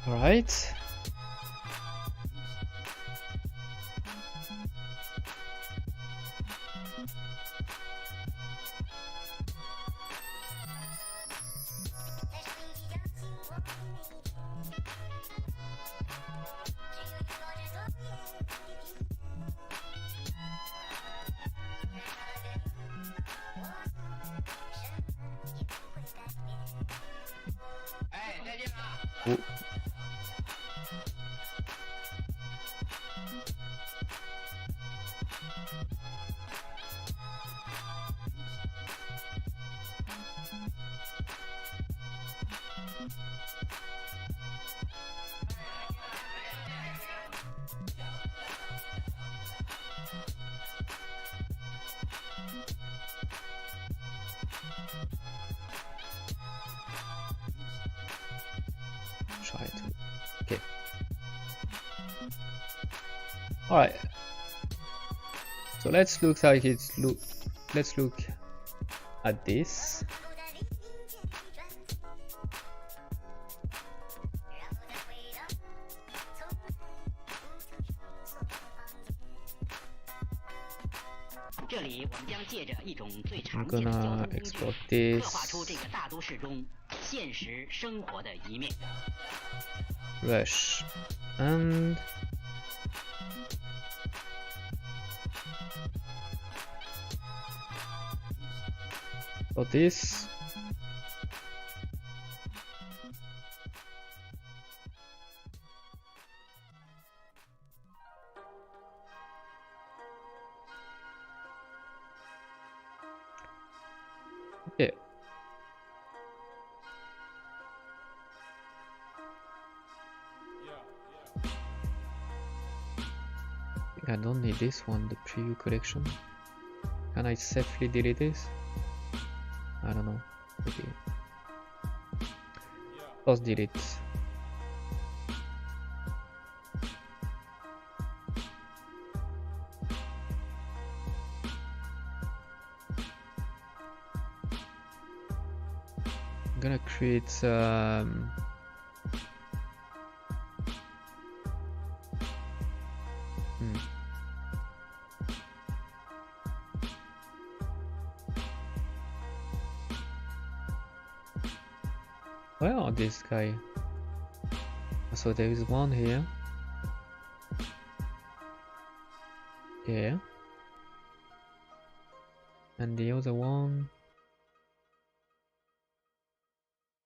All right. Ooh. Try to. Okay. All right. So let's look like it's look. Let's look at this. 这里我们将借着一种最 I'm 常见的交 gonna 通工具， export 刻画出 this 这个大都市中现实生活的一面。 rush and for this okay. I don't need this one, the preview collection. Can I safely delete this? I don't know. Okay. Let's delete. I'm gonna create where are this guy? So there is one here. Here. And the other one.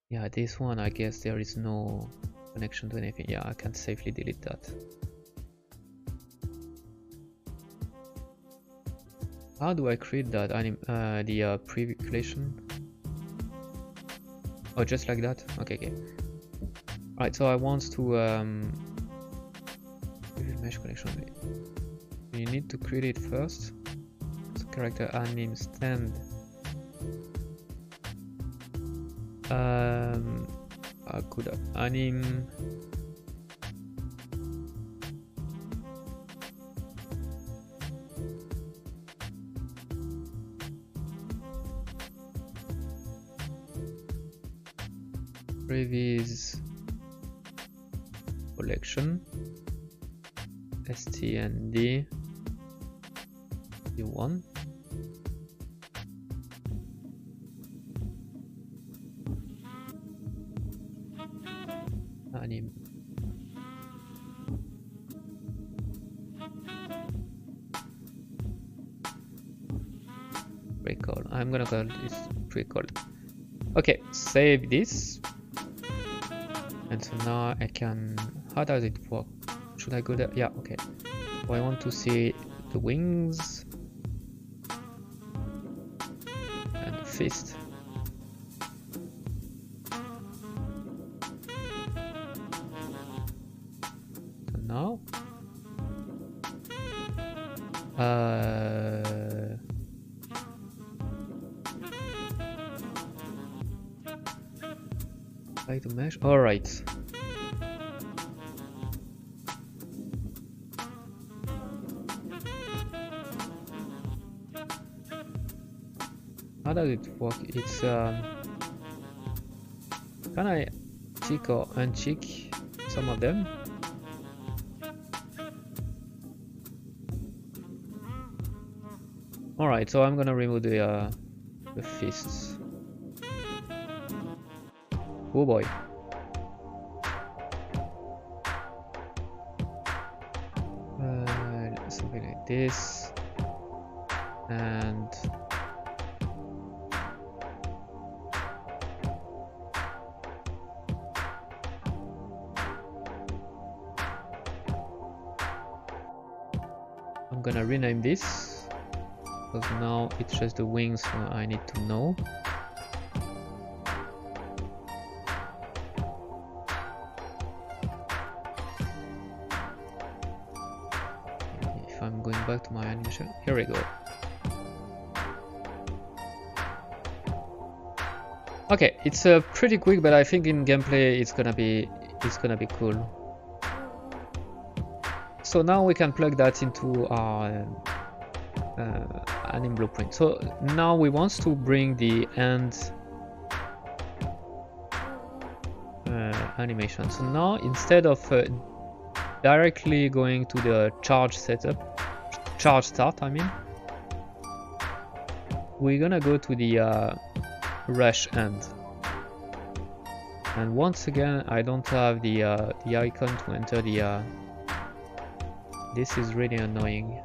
Yeah, this one, I guess there is no connection to anything. Yeah, I can safely delete that. How do I create that preview collection? Oh, just like that? Okay, okay. Right, so I want to mesh connection. You need to create it first. So character anim stand. I could have anim. Previous collection stnd u1 anim recall. I'm gonna call this recall. Okay, save this. And so now I can, how does it work? Should I go there? Yeah, okay. So I want to see the wings and the fist. So now try to mesh. All right. How does it work? It's can I tick or untick some of them? All right, so I'm gonna remove the fists. Oh boy. Something like this. And I'm gonna rename this because now it's just the wings, so I need to know. If I'm going back to my animation, here we go. Okay, it's pretty quick, but I think in gameplay it's gonna be cool. So now we can plug that into our anim blueprint. So now we want to bring the end animation. So now instead of directly going to the charge setup, charge start, I mean, we're gonna go to the rush end. And once again, I don't have the icon to enter the. This is really annoying.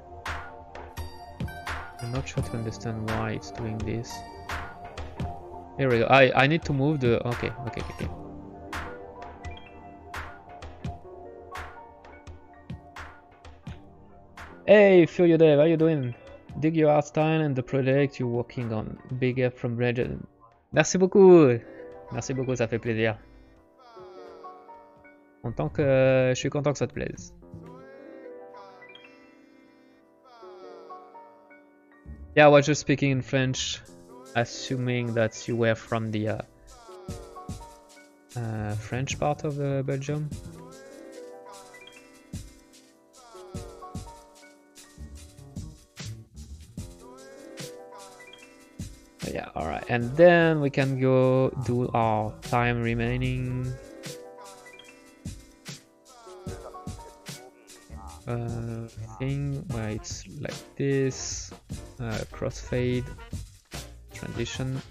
I'm not sure to understand why it's doing this. Here we go. I need to move the. Okay. Hey, indiedev, how you doing? Dig your art style and the project you're working on. Big up from Legend. Merci beaucoup. Merci beaucoup, ça fait plaisir. Je suis content que ça te plaise. Yeah, I was just speaking in French, assuming that you were from the French part of Belgium. Yeah, alright, and then we can go do our time remaining thing where it's like this, crossfade, transition.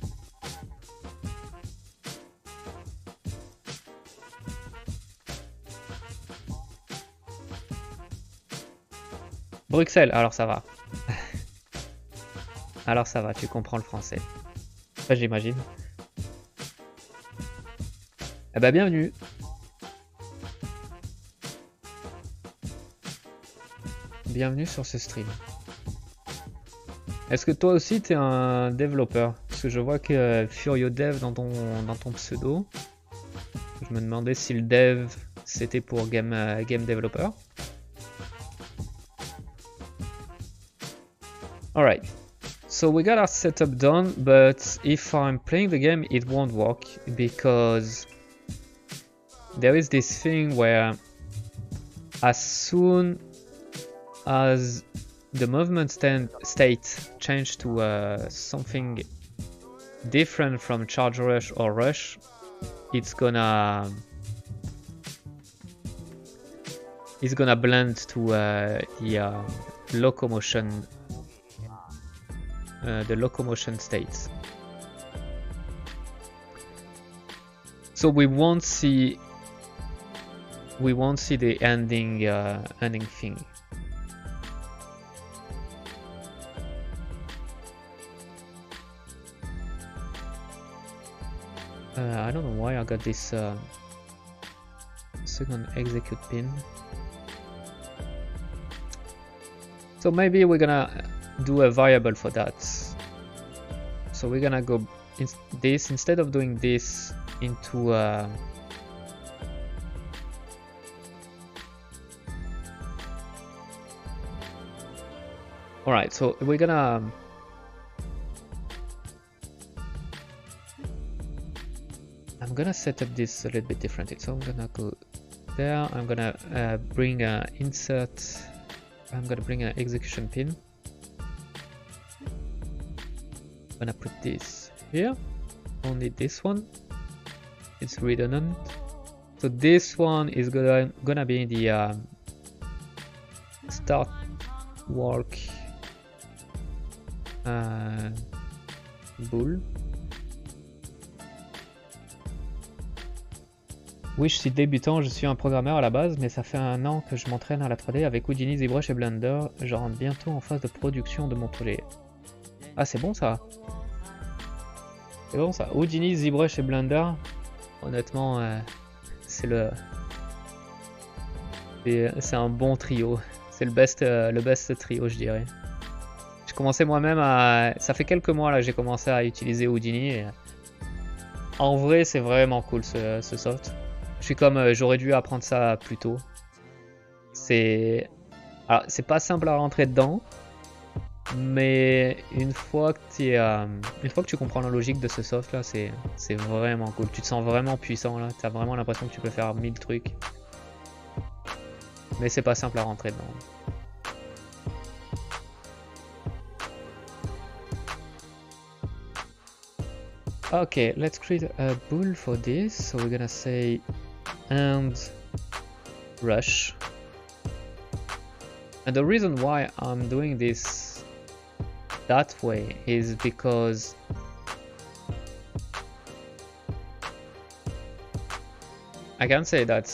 Bruxelles, alors ça va. Alors ça va, tu comprends le français. Ça j'imagine. Eh ben bienvenue. Bienvenue sur ce stream. Est-ce que toi aussi t'es un développeur? Parce que je vois que indiedev dans ton pseudo. Je me demandais si le dev c'était pour game developer. Alright. So we got our setup done, but if I'm playing the game it won't work because there is this thing where as soon as the movement state change to something different from charge rush or rush, it's gonna blend to the locomotion. The locomotion states. So we won't see the ending thing. I don't know why I got this second execute pin. So maybe we're gonna do a variable for that. So we're gonna go this instead of doing this into alright, so we're gonna I'm gonna set up this a little bit differently. So I'm gonna go there, I'm gonna bring an insert, I'm gonna bring an execution pin. I'm gonna put this here, only this one, it's redundant. So this one is gonna be the start work bool. Oui, je suis débutant, je suis un programmeur à la base, mais ça fait un an que je m'entraîne à la 3D avec Houdini, ZBrush et Blender. Je rentre bientôt en phase de production de mon projet. Ah, c'est bon ça. C'est bon ça. Houdini, ZBrush et Blender. Honnêtement, c'est un bon trio. C'est le best trio, je dirais. J'ai commencé moi-même à... Ça fait quelques mois là que j'ai commencé à utiliser Houdini. Et... En vrai, c'est vraiment cool ce soft. Je suis comme, j'aurais dû apprendre ça plus tôt. Alors, c'est pas simple à rentrer dedans. Mais une fois que tu comprends la logique de ce soft là, c'est vraiment cool. Tu te sens vraiment puissant là. T'as vraiment l'impression que tu peux faire 1000 trucs. Mais c'est pas simple à rentrer dedans. Okay, let's create a bool for this. So we're gonna say and rush. And the reason why I'm doing this that way is because I can say that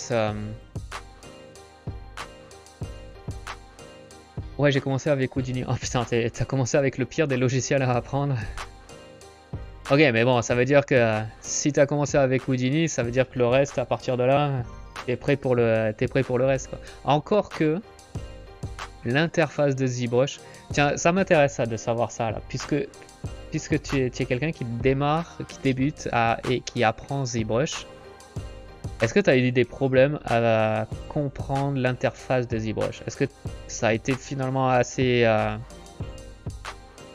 ouais, j'ai commencé avec Houdini. Oh putain, t'as commencé avec le pire des logiciels à apprendre. Ok, mais bon, ça veut dire que si t'as commencé avec Houdini, ça veut dire que le reste, à partir de là, t'es prêt pour le reste, quoi. Encore que l'interface de ZBrush, tiens, ça m'intéresse ça de savoir ça là, puisque tu es quelqu'un qui démarre, qui débute et qui apprend ZBrush. Est-ce que tu as eu des problèmes à comprendre l'interface de ZBrush? Est-ce que ça a été finalement assez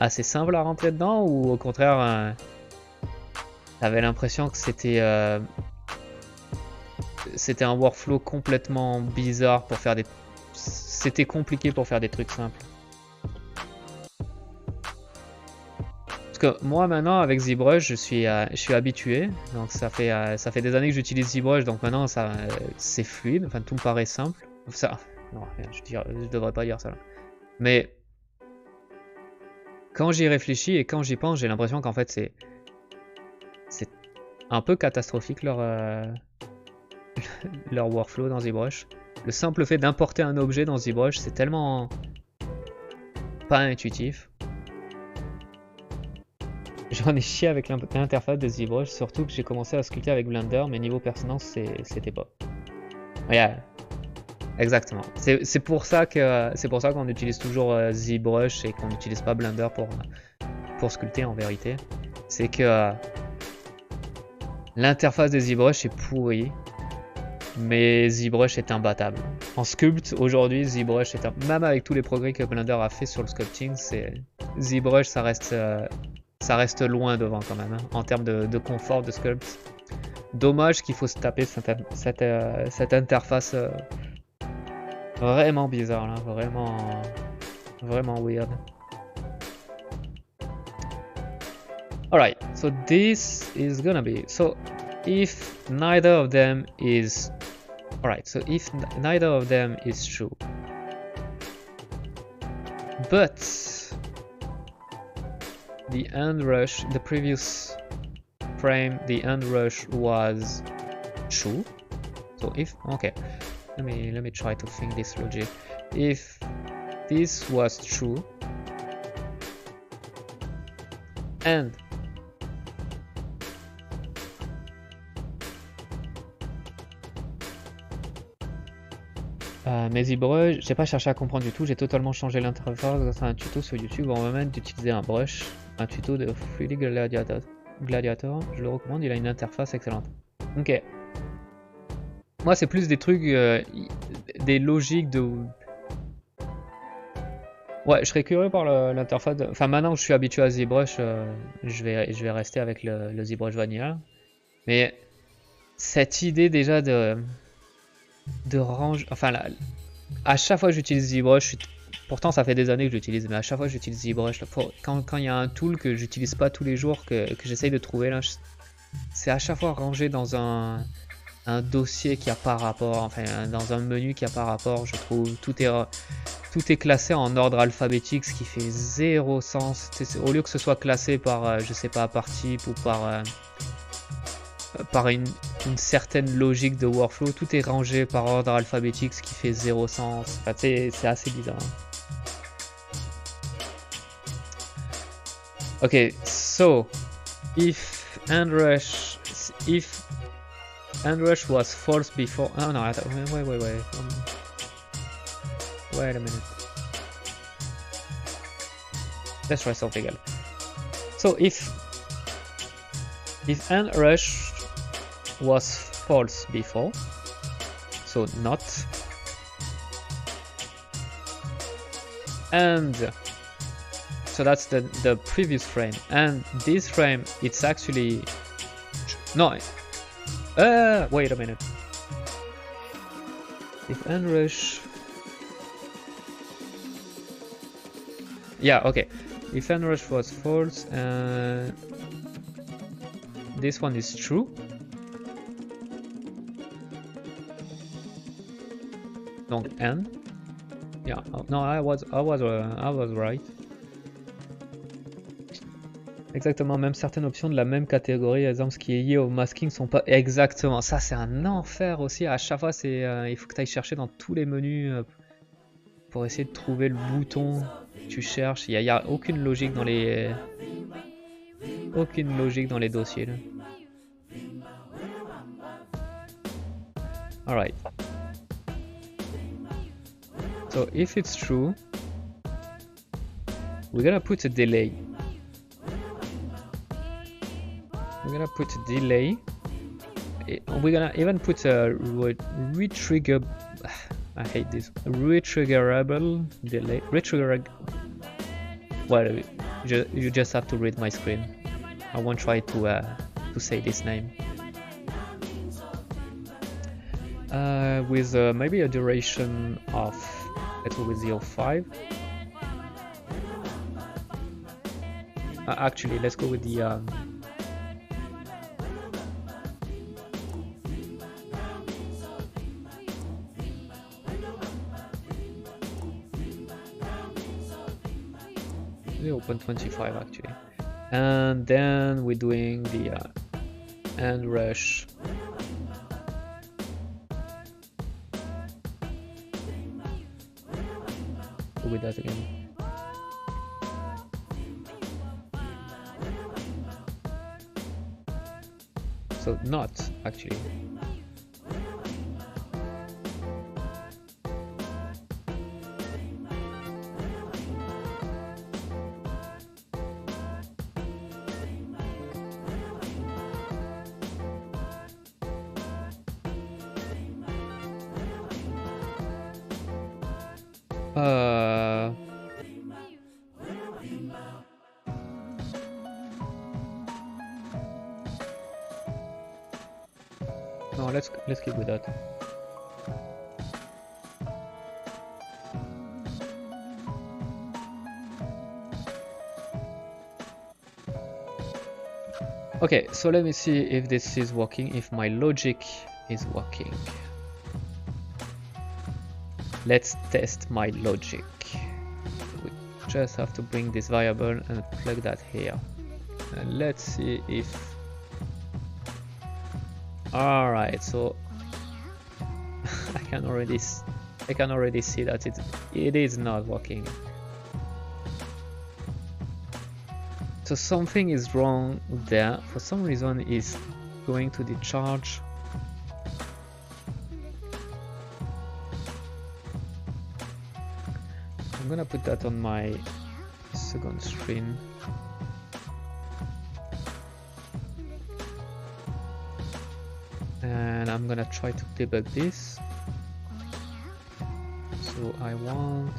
simple à rentrer dedans, ou au contraire t'avais l'impression que c'était un workflow complètement bizarre pour faire des... C'était compliqué pour faire des trucs simples? Parce que moi maintenant avec ZBrush je suis habitué, donc ça fait des années que j'utilise ZBrush, donc maintenant c'est fluide, enfin tout me paraît simple. Ça, non, je devrais pas dire ça là. Mais quand j'y réfléchis et quand j'y pense, j'ai l'impression qu'en fait c'est un peu catastrophique leur workflow dans ZBrush. Le simple fait d'importer un objet dans ZBrush, c'est tellement pas intuitif. J'en ai chié avec l'interface de ZBrush, surtout que j'ai commencé à sculpter avec Blender, mais niveau pertinence, c'était pas. Yeah. Exactement. C'est pour ça qu'on utilise toujours ZBrush et qu'on n'utilise pas Blender pour sculpter en vérité. C'est que l'interface de ZBrush est pourrie, mais ZBrush est imbattable. En sculpt, aujourd'hui, ZBrush est même avec tous les progrès que Blender a fait sur le sculpting, ZBrush ça reste loin devant quand même, hein, en termes de confort de sculpt. Dommage qu'il faut se taper cette interface vraiment bizarre là, vraiment weird. Alright, so this is gonna be, so if neither of them is, alright, so if neither of them is true, but the end rush, the previous frame, the end rush was true. So if, okay, let me try to think this logic. If this was true and mais ZBrush, j'ai pas cherché à comprendre du tout, j'ai totalement changé l'interface grâce à un tuto sur YouTube. On va même d'utiliser un brush, un tuto de 3D Gladiator, je le recommande, il a une interface excellente. Ok. Moi c'est plus des trucs, des logiques de... Ouais, je serais curieux par l'interface, enfin maintenant que je suis habitué à ZBrush, je vais rester avec le ZBrush Vanilla. Mais cette idée déjà de range, enfin là, à chaque fois que j'utilise ZBrush, pourtant ça fait des années que j'utilise, mais à chaque fois que j'utilise ZBrush, quand il y a un tool que j'utilise pas tous les jours, que j'essaye de trouver là, c'est à chaque fois rangé dans un dossier qui a pas rapport, enfin dans un menu qui a pas rapport. Je trouve tout est classé en ordre alphabétique, ce qui fait zéro sens. Au lieu que ce soit classé par je sais pas, par type ou par une certaine logique de workflow, tout est rangé par ordre alphabétique, ce qui fait zéro sens. Enfin, c'est assez bizarre. Ok, so if end rush was false before. Oh no, wait a minute. Let's try something else. So if end rush was false before, so not, and so that's the previous frame, and this frame it's actually no, wait a minute. If end rush, yeah, okay, if end rush was false and this one is true, donc and, yeah, no, I was right. Exactement, même certaines options de la même catégorie, exemple ce qui est lié au masking sont pas exactement. Ça c'est un enfer aussi. À chaque fois c'est il faut que tu ailles chercher dans tous les menus pour essayer de trouver le bouton que tu cherches. Il y a aucune logique dans les dossiers là. Alright. So if it's true, we're gonna put a delay. We're gonna put a delay. We're gonna even put a retrigger. I hate this. Retriggerable delay. Well, you just have to read my screen. I won't try to say this name. With maybe a duration of, let's go with 0.5. Actually, let's go with the 0.25 actually, and then we're doing the end rush. Go with that again. So not actually. No, let's keep with that. Okay, so let me see if this is working, if my logic is working. Let's test my logic. We just have to bring this variable and plug that here. And let's see if... Alright, so I can already see that it is not working. So something is wrong there. For some reason it's going to the charge. I'm gonna put that on my second screen. And I'm gonna try to debug this. So I want...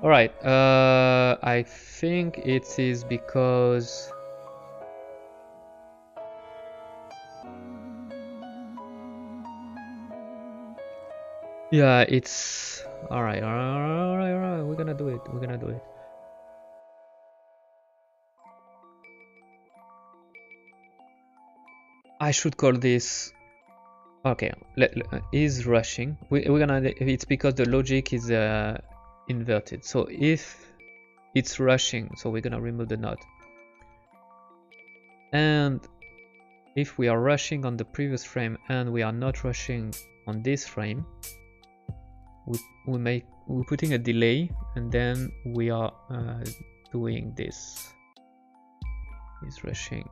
Alright, I think it is because... Yeah, it's... Alright, we're gonna do it, I should call this... Okay, is rushing. We're gonna... It's because the logic is inverted. So if it's rushing, so we're gonna remove the node. And if we are rushing on the previous frame and we are not rushing on this frame, we're putting a delay, and then we are doing this. Is rushing.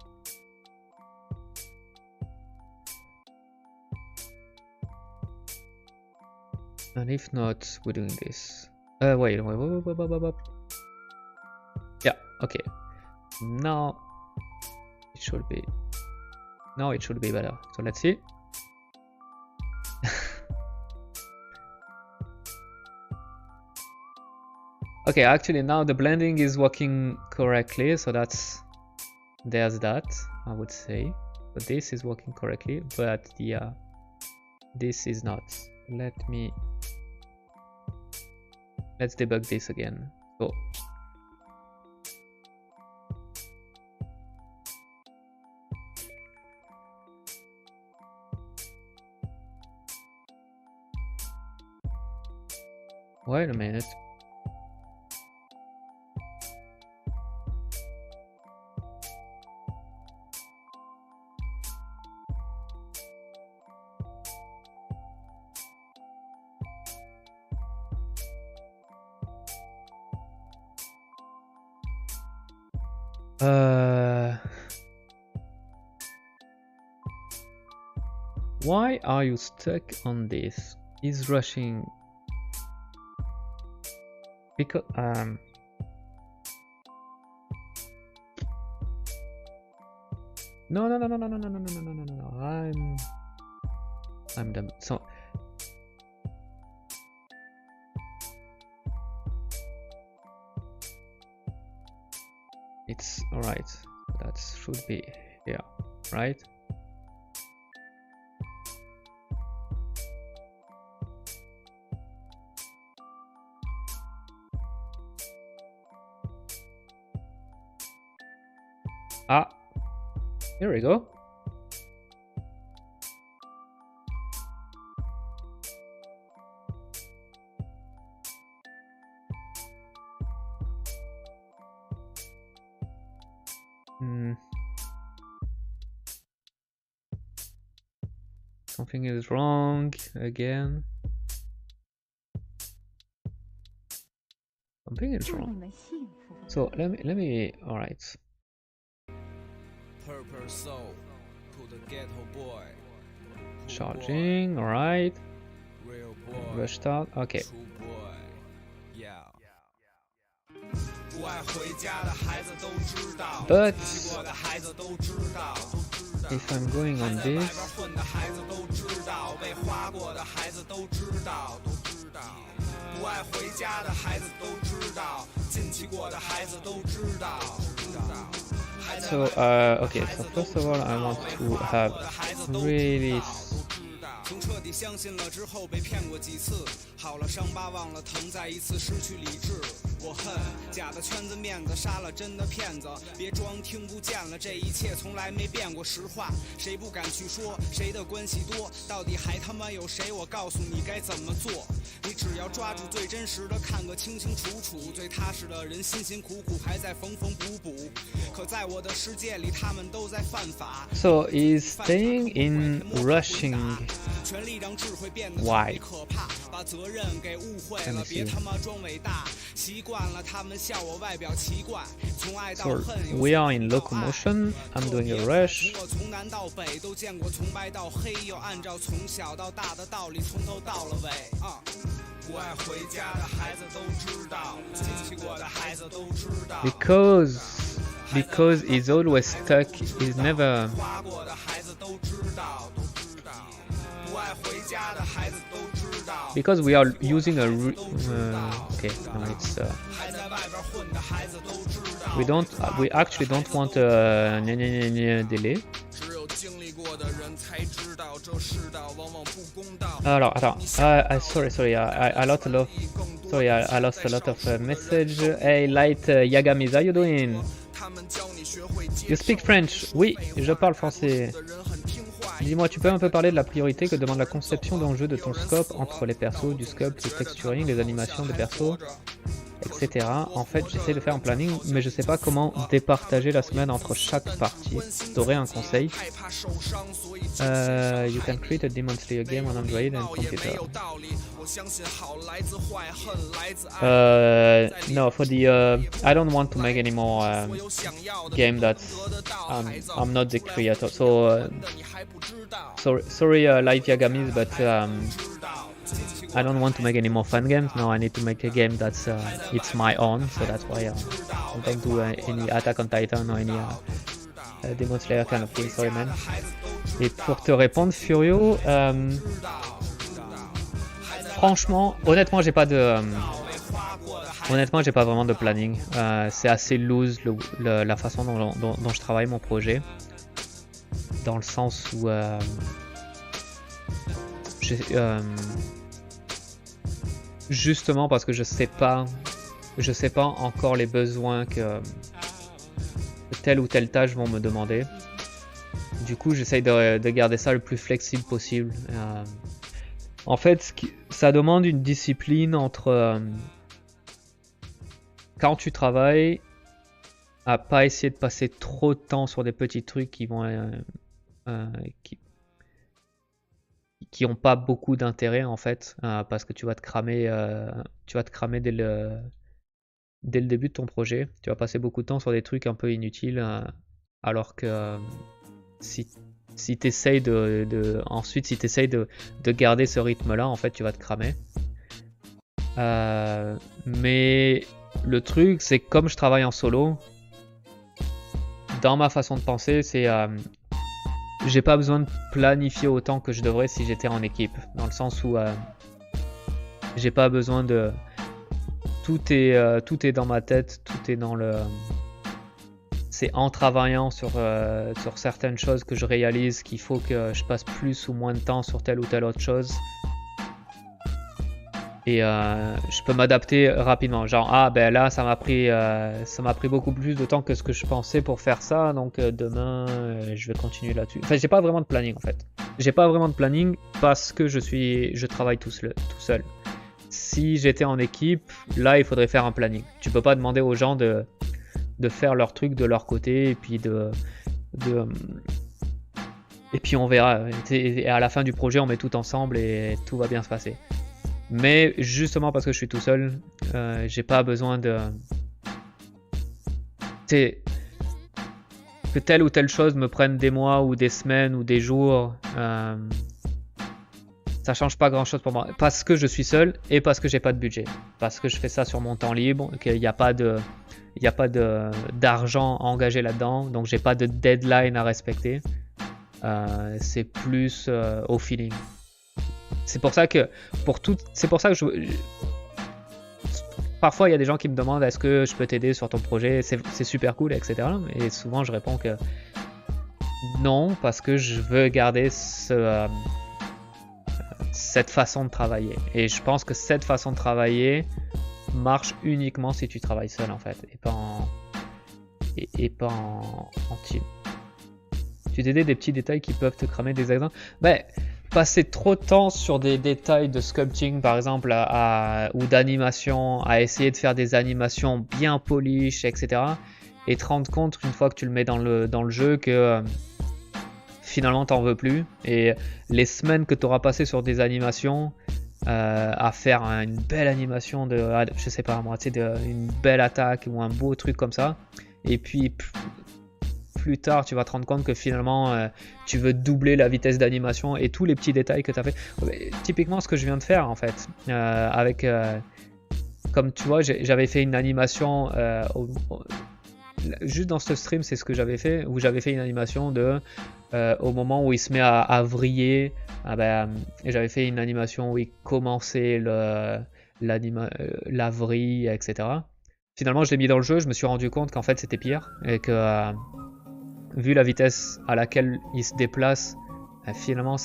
And if not, we're doing this. Wait. Yeah, okay. Now it should be. Now it should be better. So let's see. Okay, actually now the blending is working correctly, so there's that, I would say. But this is working correctly, but the this is not. Let's debug this again. So Wait a minute. Why are you stuck on this? He's rushing. Because no, I'm dumb. So it's alright. That should be here, right? Ah, here we go. Something is wrong again. Something is wrong. So let me. All right. Charging, alright. Rush start, okay. But if I'm going on this, so okay, so first of all I want to have really我恨假的圈子面子杀了真的骗子，别装听不见了，这一切从来没变过实话，谁不敢去说谁的关系多，到底还他妈有谁？我告诉你该怎么做，你只要抓住最真实的，看个清清楚楚，最踏实的人辛辛苦苦还在缝缝补补，可在我的世界里他们都在犯法。So is staying in rushing. Why? 责任给误会了，别他妈装伟大。习惯了他们笑我外表奇怪，从爱到恨。So we are in Locomotion. I'm doing a rush. 我从南到北都见过，从白到黑，要按照从小到大的道理，从头到了尾。不爱回家的孩子都知道，亲戚过的孩子都知道。Because he's always stuck. He's never. Because we are using a okay, no, it's we actually don't want a delay. Alors, attends, sorry, I lost a lot. Sorry, I lost a lot of message. Hey, Light Yagamis, how you doing? You speak French? Oui, je parle français. Dis-moi, tu peux un peu parler de la priorité que demande la conception d'enjeux de ton scope entre les persos, du scope, le texturing, les animations de persos, etc. En fait, j'essaie de faire un planning, mais je sais pas comment départager la semaine entre chaque partie. T'aurais un conseil? You can create a monthly game on Android and computer. No, for the I don't want to make any more game that's I'm not the creator. So sorry, Light Yagamis, but I don't want to make any more fun games. Now I need to make a game that's it's my own. So that's why I don't do any Attack on Titan or any Demon Slayer kind of thing. Sorry, man. Et pour te répondre, Furio, franchement, honnêtement, j'ai pas vraiment de planning. C'est assez loose la façon dont je travaille mon projet, dans le sens où justement parce que je sais pas encore les besoins que telle ou telle tâche vont me demander. Du coup, j'essaye de garder ça le plus flexible possible. En fait, ça demande une discipline entre quand tu travailles, à pas essayer de passer trop de temps sur des petits trucs qui vont qui ont pas beaucoup d'intérêt en fait, parce que tu vas te cramer dès le début de ton projet. Tu vas passer beaucoup de temps sur des trucs un peu inutiles, alors que si tu essayes ensuite si tu essayes de garder ce rythme là, en fait tu vas te cramer. Mais le truc c'est que comme je travaille en solo, dans ma façon de penser, c'est j'ai pas besoin de planifier autant que je devrais si j'étais en équipe, dans le sens où j'ai pas besoin de tout est dans ma tête, tout est dans le c'est en travaillant sur certaines choses que je réalise qu'il faut que je passe plus ou moins de temps sur telle ou telle autre chose. Et je peux m'adapter rapidement. Genre, ben là, ça m'a pris beaucoup plus de temps que ce que je pensais pour faire ça. Donc demain, je vais continuer là-dessus. Enfin, j'ai pas vraiment de planning en fait. J'ai pas vraiment de planning parce que je travaille tout seul. Si j'étais en équipe, là, il faudrait faire un planning. Tu peux pas demander aux gens de faire leur truc de leur côté et puis et puis on verra. Et à la fin du projet, on met tout ensemble et tout va bien se passer. Mais justement parce que je suis tout seul, j'ai pas besoin de... que telle ou telle chose me prenne des mois ou des semaines ou des jours, ça change pas grand chose pour moi. Parce que je suis seul et parce que j'ai pas de budget. Parce que je fais ça sur mon temps libre, qu'il n'y a pas d'argent à là-dedans, donc j'ai pas de deadline à respecter. C'est plus au feeling. C'est pour ça que parfois il y a des gens qui me demandent est-ce que je peux t'aider sur ton projet, c'est super cool, etc. Et souvent je réponds que non, parce que je veux garder cette façon de travailler. Et je pense que cette façon de travailler marche uniquement si tu travailles seul en fait, et pas en team. Tu t'aider des petits détails qui peuvent te cramer des exemples. Ben, passer trop de temps sur des détails de sculpting par exemple ou d'animation, à essayer de faire des animations bien polish, etc. Et te rendre compte une fois que tu le mets dans le jeu que finalement t'en veux plus. Et les semaines que tu auras passé sur des animations à faire une belle animation je sais pas moi, tu sais, une belle attaque ou un beau truc comme ça. Et puis plus tard, tu vas te rendre compte que finalement, tu veux doubler la vitesse d'animation et tous les petits détails que tu as fait. Typiquement, ce que je viens de faire en fait, comme tu vois, j'avais fait une animation juste dans ce stream, c'est ce que j'avais fait, où j'avais fait une animation au moment où il se met à vriller, et j'avais fait une animation où il commençait la vrille, etc. Finalement, je l'ai mis dans le jeu, je me suis rendu compte qu'en fait c'était pire et que vu la vitesse à laquelle il se déplace, finalement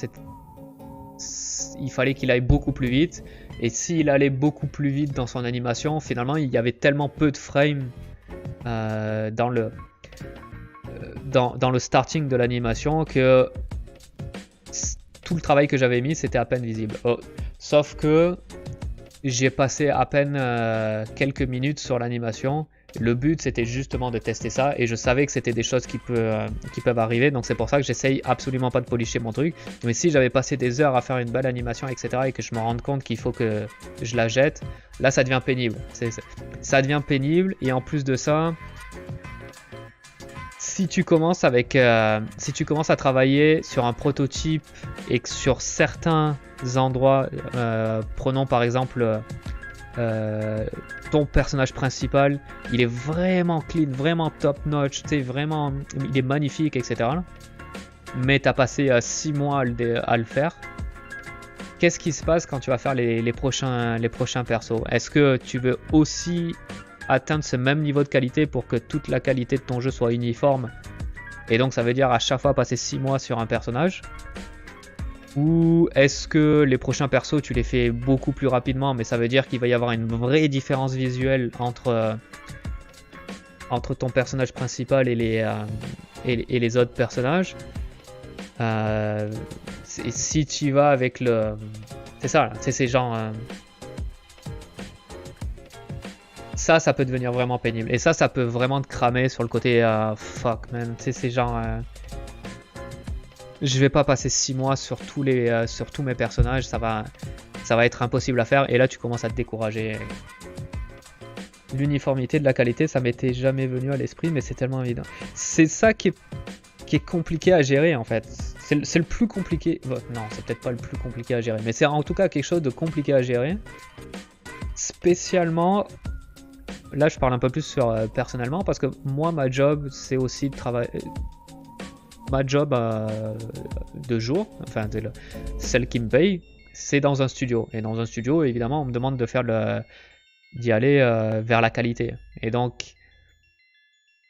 il fallait qu'il aille beaucoup plus vite. Et s'il allait beaucoup plus vite dans son animation, finalement il y avait tellement peu de frames dans le starting de l'animation que tout le travail que j'avais mis c'était à peine visible. Sauf que j'ai passé à peine quelques minutes sur l'animation. Le but c'était justement de tester ça et je savais que c'était des choses qui peuvent arriver, donc c'est pour ça que j'essaye absolument pas de polisher mon truc. Mais si j'avais passé des heures à faire une belle animation, etc. et que je me rende compte qu'il faut que je la jette, là ça devient pénible. Ça devient pénible. Et en plus de ça, si tu commences à travailler sur un prototype et que sur certains endroits, prenons par exemple ton personnage principal, il est vraiment clean, vraiment top notch, tu sais, vraiment, il est magnifique, etc. Mais t'as passé 6 mois à le faire. Qu'est-ce qui se passe quand tu vas faire les prochains persos? Est-ce que tu veux aussi atteindre ce même niveau de qualité pour que toute la qualité de ton jeu soit uniforme? Et donc ça veut dire à chaque fois passer 6 mois sur un personnage? Ou est-ce que les prochains persos tu les fais beaucoup plus rapidement, mais ça veut dire qu'il va y avoir une vraie différence visuelle entre ton personnage principal et les autres personnages? Si tu vas avec C'est ça, c'est genre... Ça peut devenir vraiment pénible. Et ça peut vraiment te cramer sur le côté fuck man. C'est genre... je vais pas passer 6 mois sur tous mes personnages, ça va être impossible à faire. Et là tu commences à te décourager. L'uniformité de la qualité, ça m'était jamais venu à l'esprit, mais c'est tellement évident. C'est ça qui est compliqué à gérer en fait. C'est le plus compliqué. Bon, non, c'est peut-être pas le plus compliqué à gérer, mais c'est en tout cas quelque chose de compliqué à gérer. Spécialement, là je parle un peu plus sur personnellement, parce que moi ma job c'est aussi de travailler. Ma job de jour, enfin celle qui me paye, c'est dans un studio. Et dans un studio, évidemment, on me demande de faire d'y aller vers la qualité. Et donc,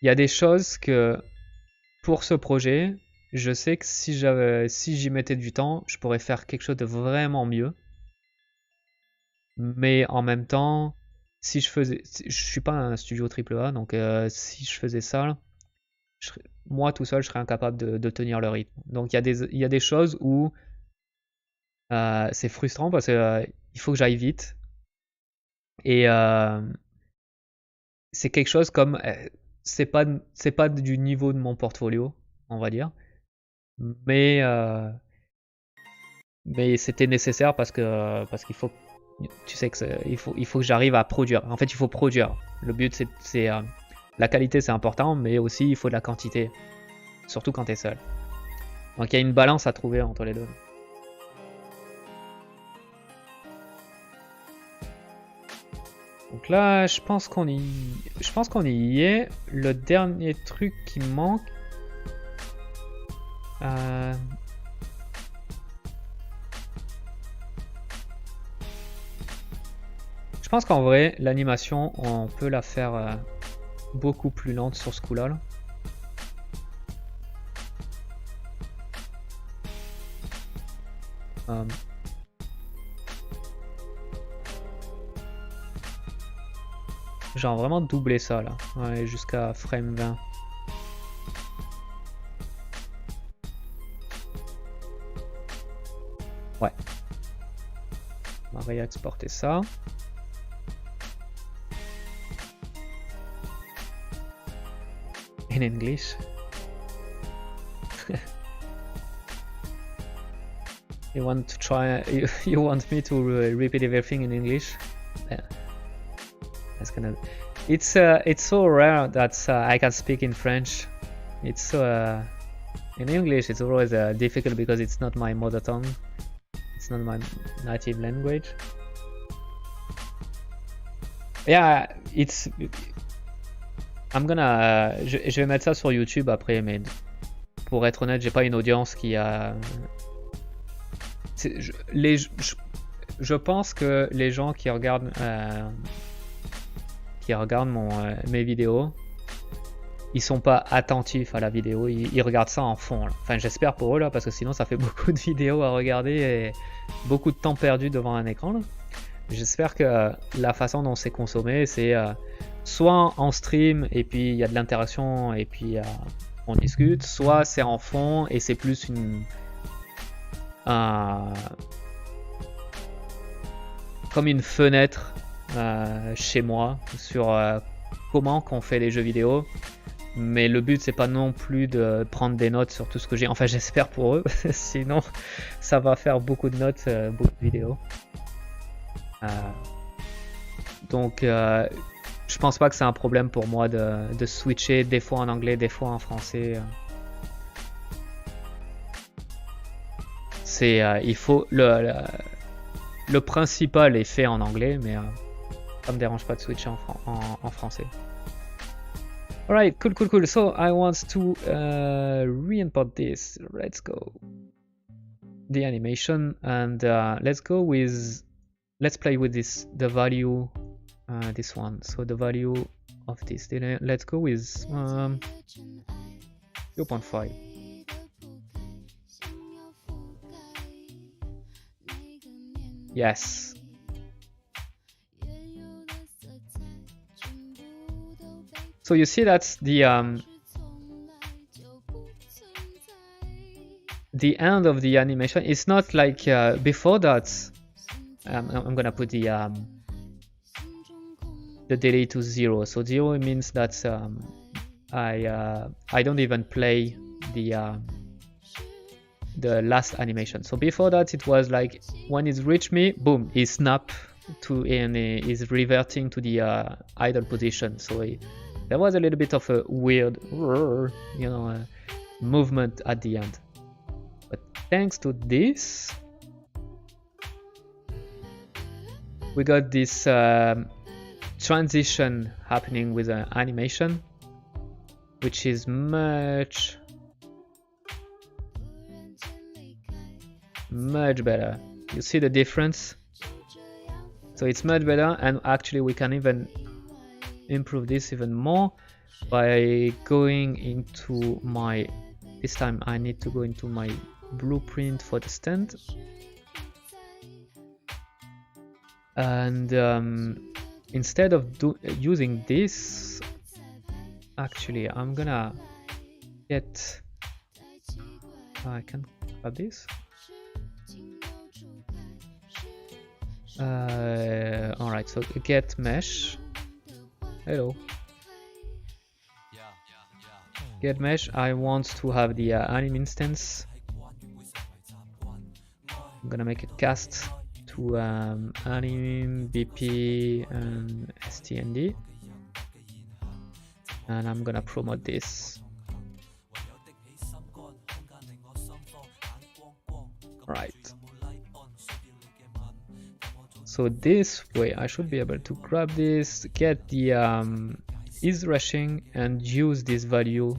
il y a des choses que, pour ce projet, je sais que si j'y mettais du temps, je pourrais faire quelque chose de vraiment mieux. Mais en même temps, si je faisais... Je suis pas un studio AAA, donc si je faisais ça, moi tout seul, je serais incapable de tenir le rythme. Donc il y a des choses où c'est frustrant parce que il faut que j'aille vite. Et c'est quelque chose comme... c'est pas du niveau de mon portfolio, on va dire. Mais c'était nécessaire parce qu'il faut... Tu sais que il faut que j'arrive à produire. En fait, il faut produire. Le but, c'est la qualité, c'est important, mais aussi il faut de la quantité. Surtout quand tu es seul. Donc il y a une balance à trouver entre les deux. Donc là, je pense qu'on y est. Le dernier truc qui me manque... Je pense qu'en vrai, l'animation, on peut la faire beaucoup plus lente sur ce coup-là. Genre vraiment doubler ça là, ouais, jusqu'à frame 20. Ouais. On va réexporter ça. In English. You want to try? You want me to repeat everything in English? Yeah. That's gonna. It's so rare that I can speak in French. It's so in English. It's always difficult because it's not my mother tongue. It's not my native language. Yeah, it's. I'm gonna. Je vais mettre ça sur YouTube après, mais pour être honnête, j'ai pas une audience qui a. Je pense que les gens qui regardent mes vidéos, ils sont pas attentifs à la vidéo, ils regardent ça en fond là. Enfin j'espère pour eux là, parce que sinon ça fait beaucoup de vidéos à regarder et beaucoup de temps perdu devant un écran là. J'espère que la façon dont c'est consommé, c'est soit en stream et puis il y a de l'interaction et puis on discute, soit c'est en fond et c'est plus comme une fenêtre chez moi sur comment qu'on fait les jeux vidéo, mais le but c'est pas non plus de prendre des notes sur tout ce que j'ai, enfin j'espère pour eux, sinon ça va faire beaucoup de notes, beaucoup de vidéos. Donc je pense pas que c'est un problème pour moi de switcher des fois en anglais, des fois en français. Il faut le principal est fait en anglais, mais ça me dérange pas de switcher en français. Alright, cool. So I want to re-import this. Let's go. The animation and let's play with the value, this one. So the value of this. Let's go with 0.5. Yes. So you see that the end of the animation is not like before that. I'm gonna put the delay to 0. So 0 means that I don't even play the last animation. So before that it was like when it reached me, boom, he snap to and is reverting to the idle position. So there was a little bit of a weird, you know, movement at the end. But thanks to this, we got this transition happening with an animation, which is much better. You see the difference? So it's much better, and actually we can even improve this even more by going into my, this time I need to go into my blueprint for the stand, and instead of using this, actually I'm gonna get, I can grab this. Alright, so get mesh. Hello. Get mesh. I want to have the anim instance. I'm gonna make a cast to anim bp and stnd, and I'm gonna promote this. Right. So this way I should be able to grab this, get the ease rushing, and use this value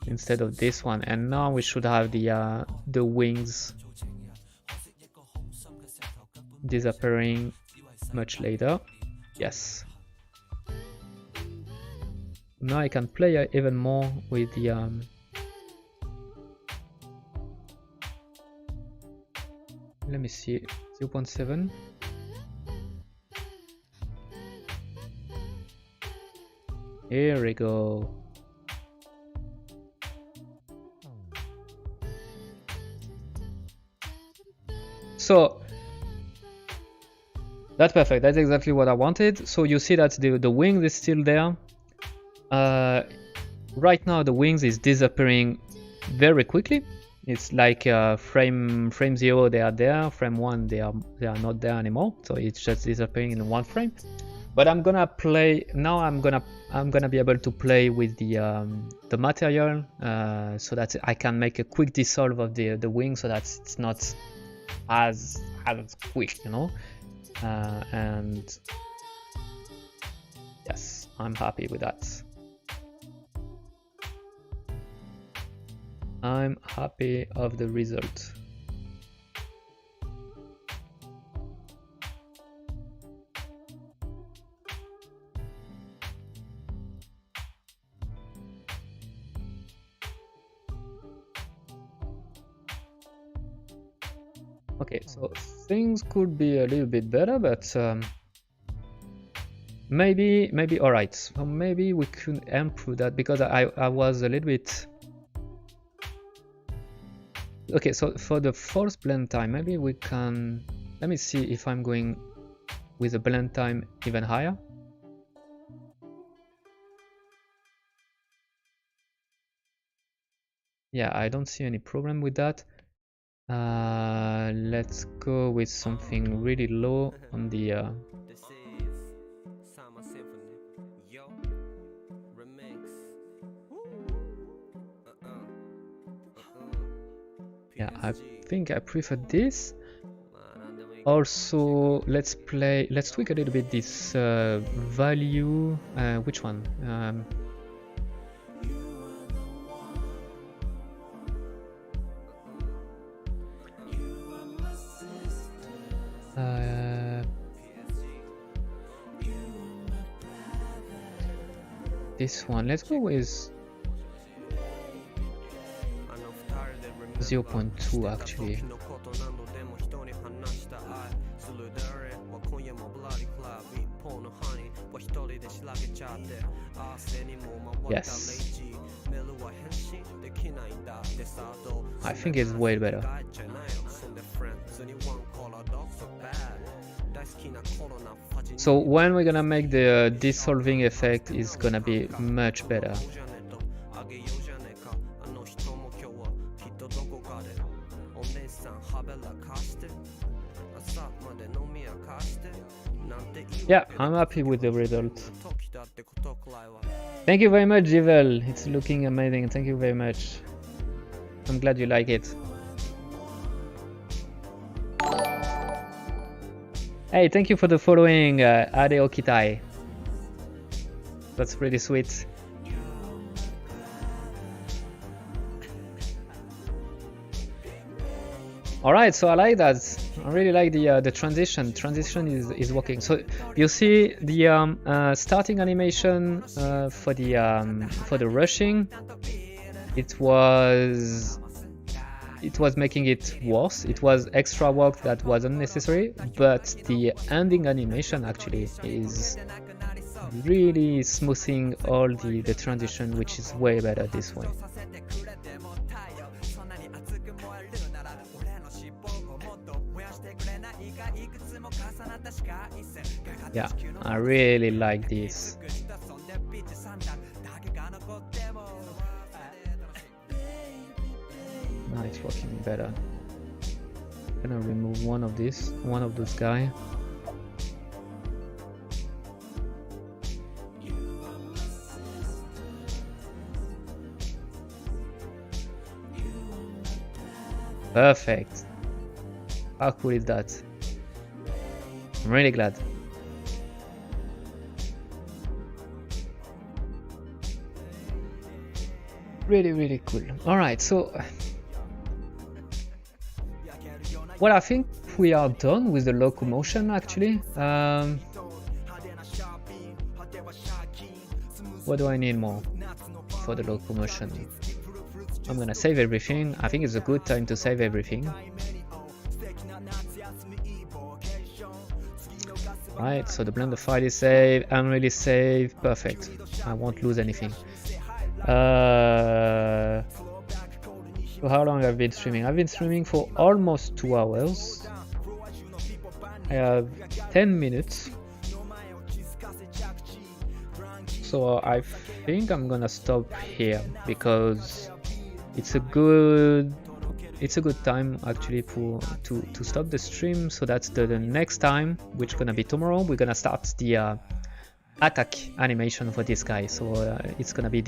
instead of this one. And now we should have the wings disappearing much later. Yes. Now I can play even more with the let me see, 0.7. Here we go. So that's perfect. That's exactly what I wanted. So you see that the wings is still there. Right now the wings is disappearing very quickly. It's like frame 0 they are there, frame 1 they are not there anymore, so it's just disappearing in one frame. But I'm gonna play now. I'm gonna be able to play with the material so that I can make a quick dissolve of the wing, so that it's not as quick, you know. And yes, I'm happy with that. I'm happy of the result. Okay, so things could be a little bit better, but maybe all right. So maybe we could improve that, because I was a little bit. Okay, so for the false blend time, maybe we can, let me see if I'm going with the blend time even higher. Yeah, I don't see any problem with that. Let's go with something really low on the yeah, I think I prefer this. Also, let's tweak a little bit this value. Which one? This one. Let's go with 0.2 actually. Yes. I think it's way better. So when we're gonna make the dissolving effect is gonna be much better. Yeah, I'm happy with the result. Thank you very much, Jivel. It's looking amazing. Thank you very much. I'm glad you like it. Hey, thank you for the following, Ade Okitai. That's pretty sweet. Alright, so I like that. I really like the transition. Transition is working. So you see the starting animation for the rushing. It was making it worse. It was extra work that wasn't necessary. But the ending animation actually is really smoothing all the transition, which is way better this way. Yeah, I really like this. Now it's working better. I'm gonna remove one of those guys. Perfect. How cool is that? I'm really glad. Really cool. Alright, so well, I think we are done with the locomotion actually. What do I need more for the locomotion? I'm gonna save everything. I think it's a good time to save everything. Right, so the Blender file is saved, Unreal is saved, perfect. I won't lose anything. So how long I've been streaming? I've been streaming for almost 2 hours. I have 10 minutes. So I think I'm gonna stop here because it's a good time actually to stop the stream. So that's the next time, which gonna be tomorrow. We're gonna start the attack animation for this guy. So it's gonna be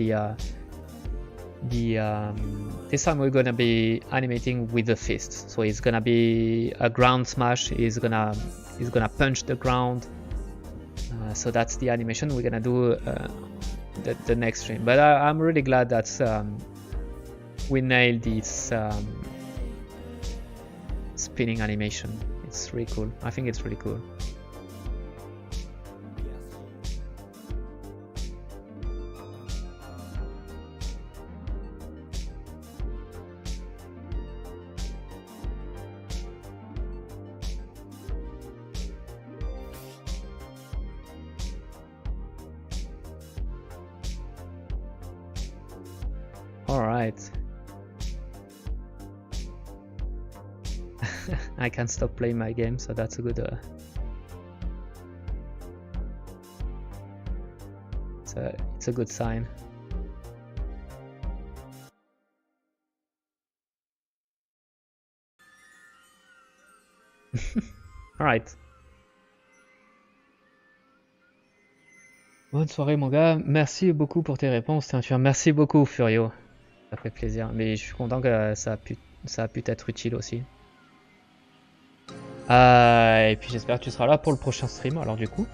this time we're gonna be animating with the fist. So it's gonna be a ground smash. He's gonna punch the ground. So that's the animation we're gonna do the next stream. But I'm really glad that we nailed this spinning animation. It's really cool. I think it's really cool. All right. I can't stop playing my game, so that's a good it's a good sign. All right. Bonne soirée mon gars, merci beaucoup pour tes réponses. Merci beaucoup Furio, ça fait plaisir, mais je suis content que ça a pu être utile aussi. Et puis j'espère que tu seras là pour le prochain stream alors du coup.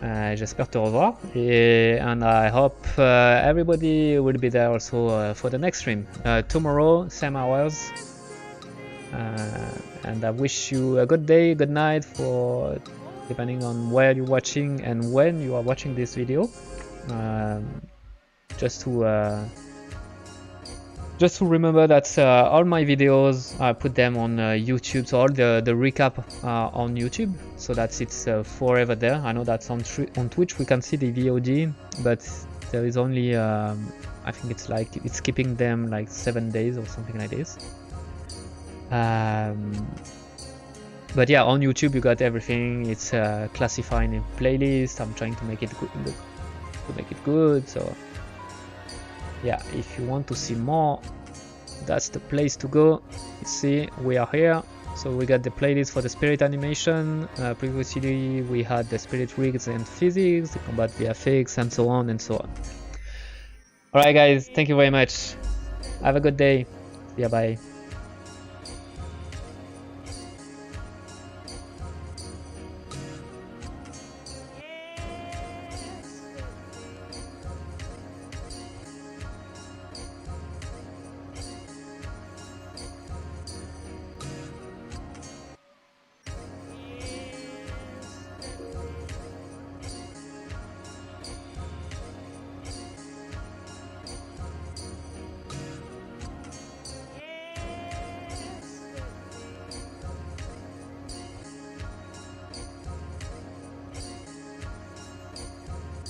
J'espère te revoir and I hope everybody will be there also for the next stream tomorrow, same hours. And I wish you a good day, good night for depending on where you're watching and when you are watching this video. Just just to remember that all my videos, I put them on YouTube, so all the recap on YouTube, so that it's forever there. I know that on Twitch we can see the VOD, but there is only I think it's like it's keeping them like 7 days or something like this. But yeah, on YouTube you got everything. It's classified in playlist. I'm trying to make it good, so yeah, if you want to see more, that's the place to go. You see, we are here. So we got the playlist for the spirit animation. Previously we had the spirit rigs and physics, the combat VFX, and so on and so on. Alright guys, thank you very much. Have a good day. Yeah, bye.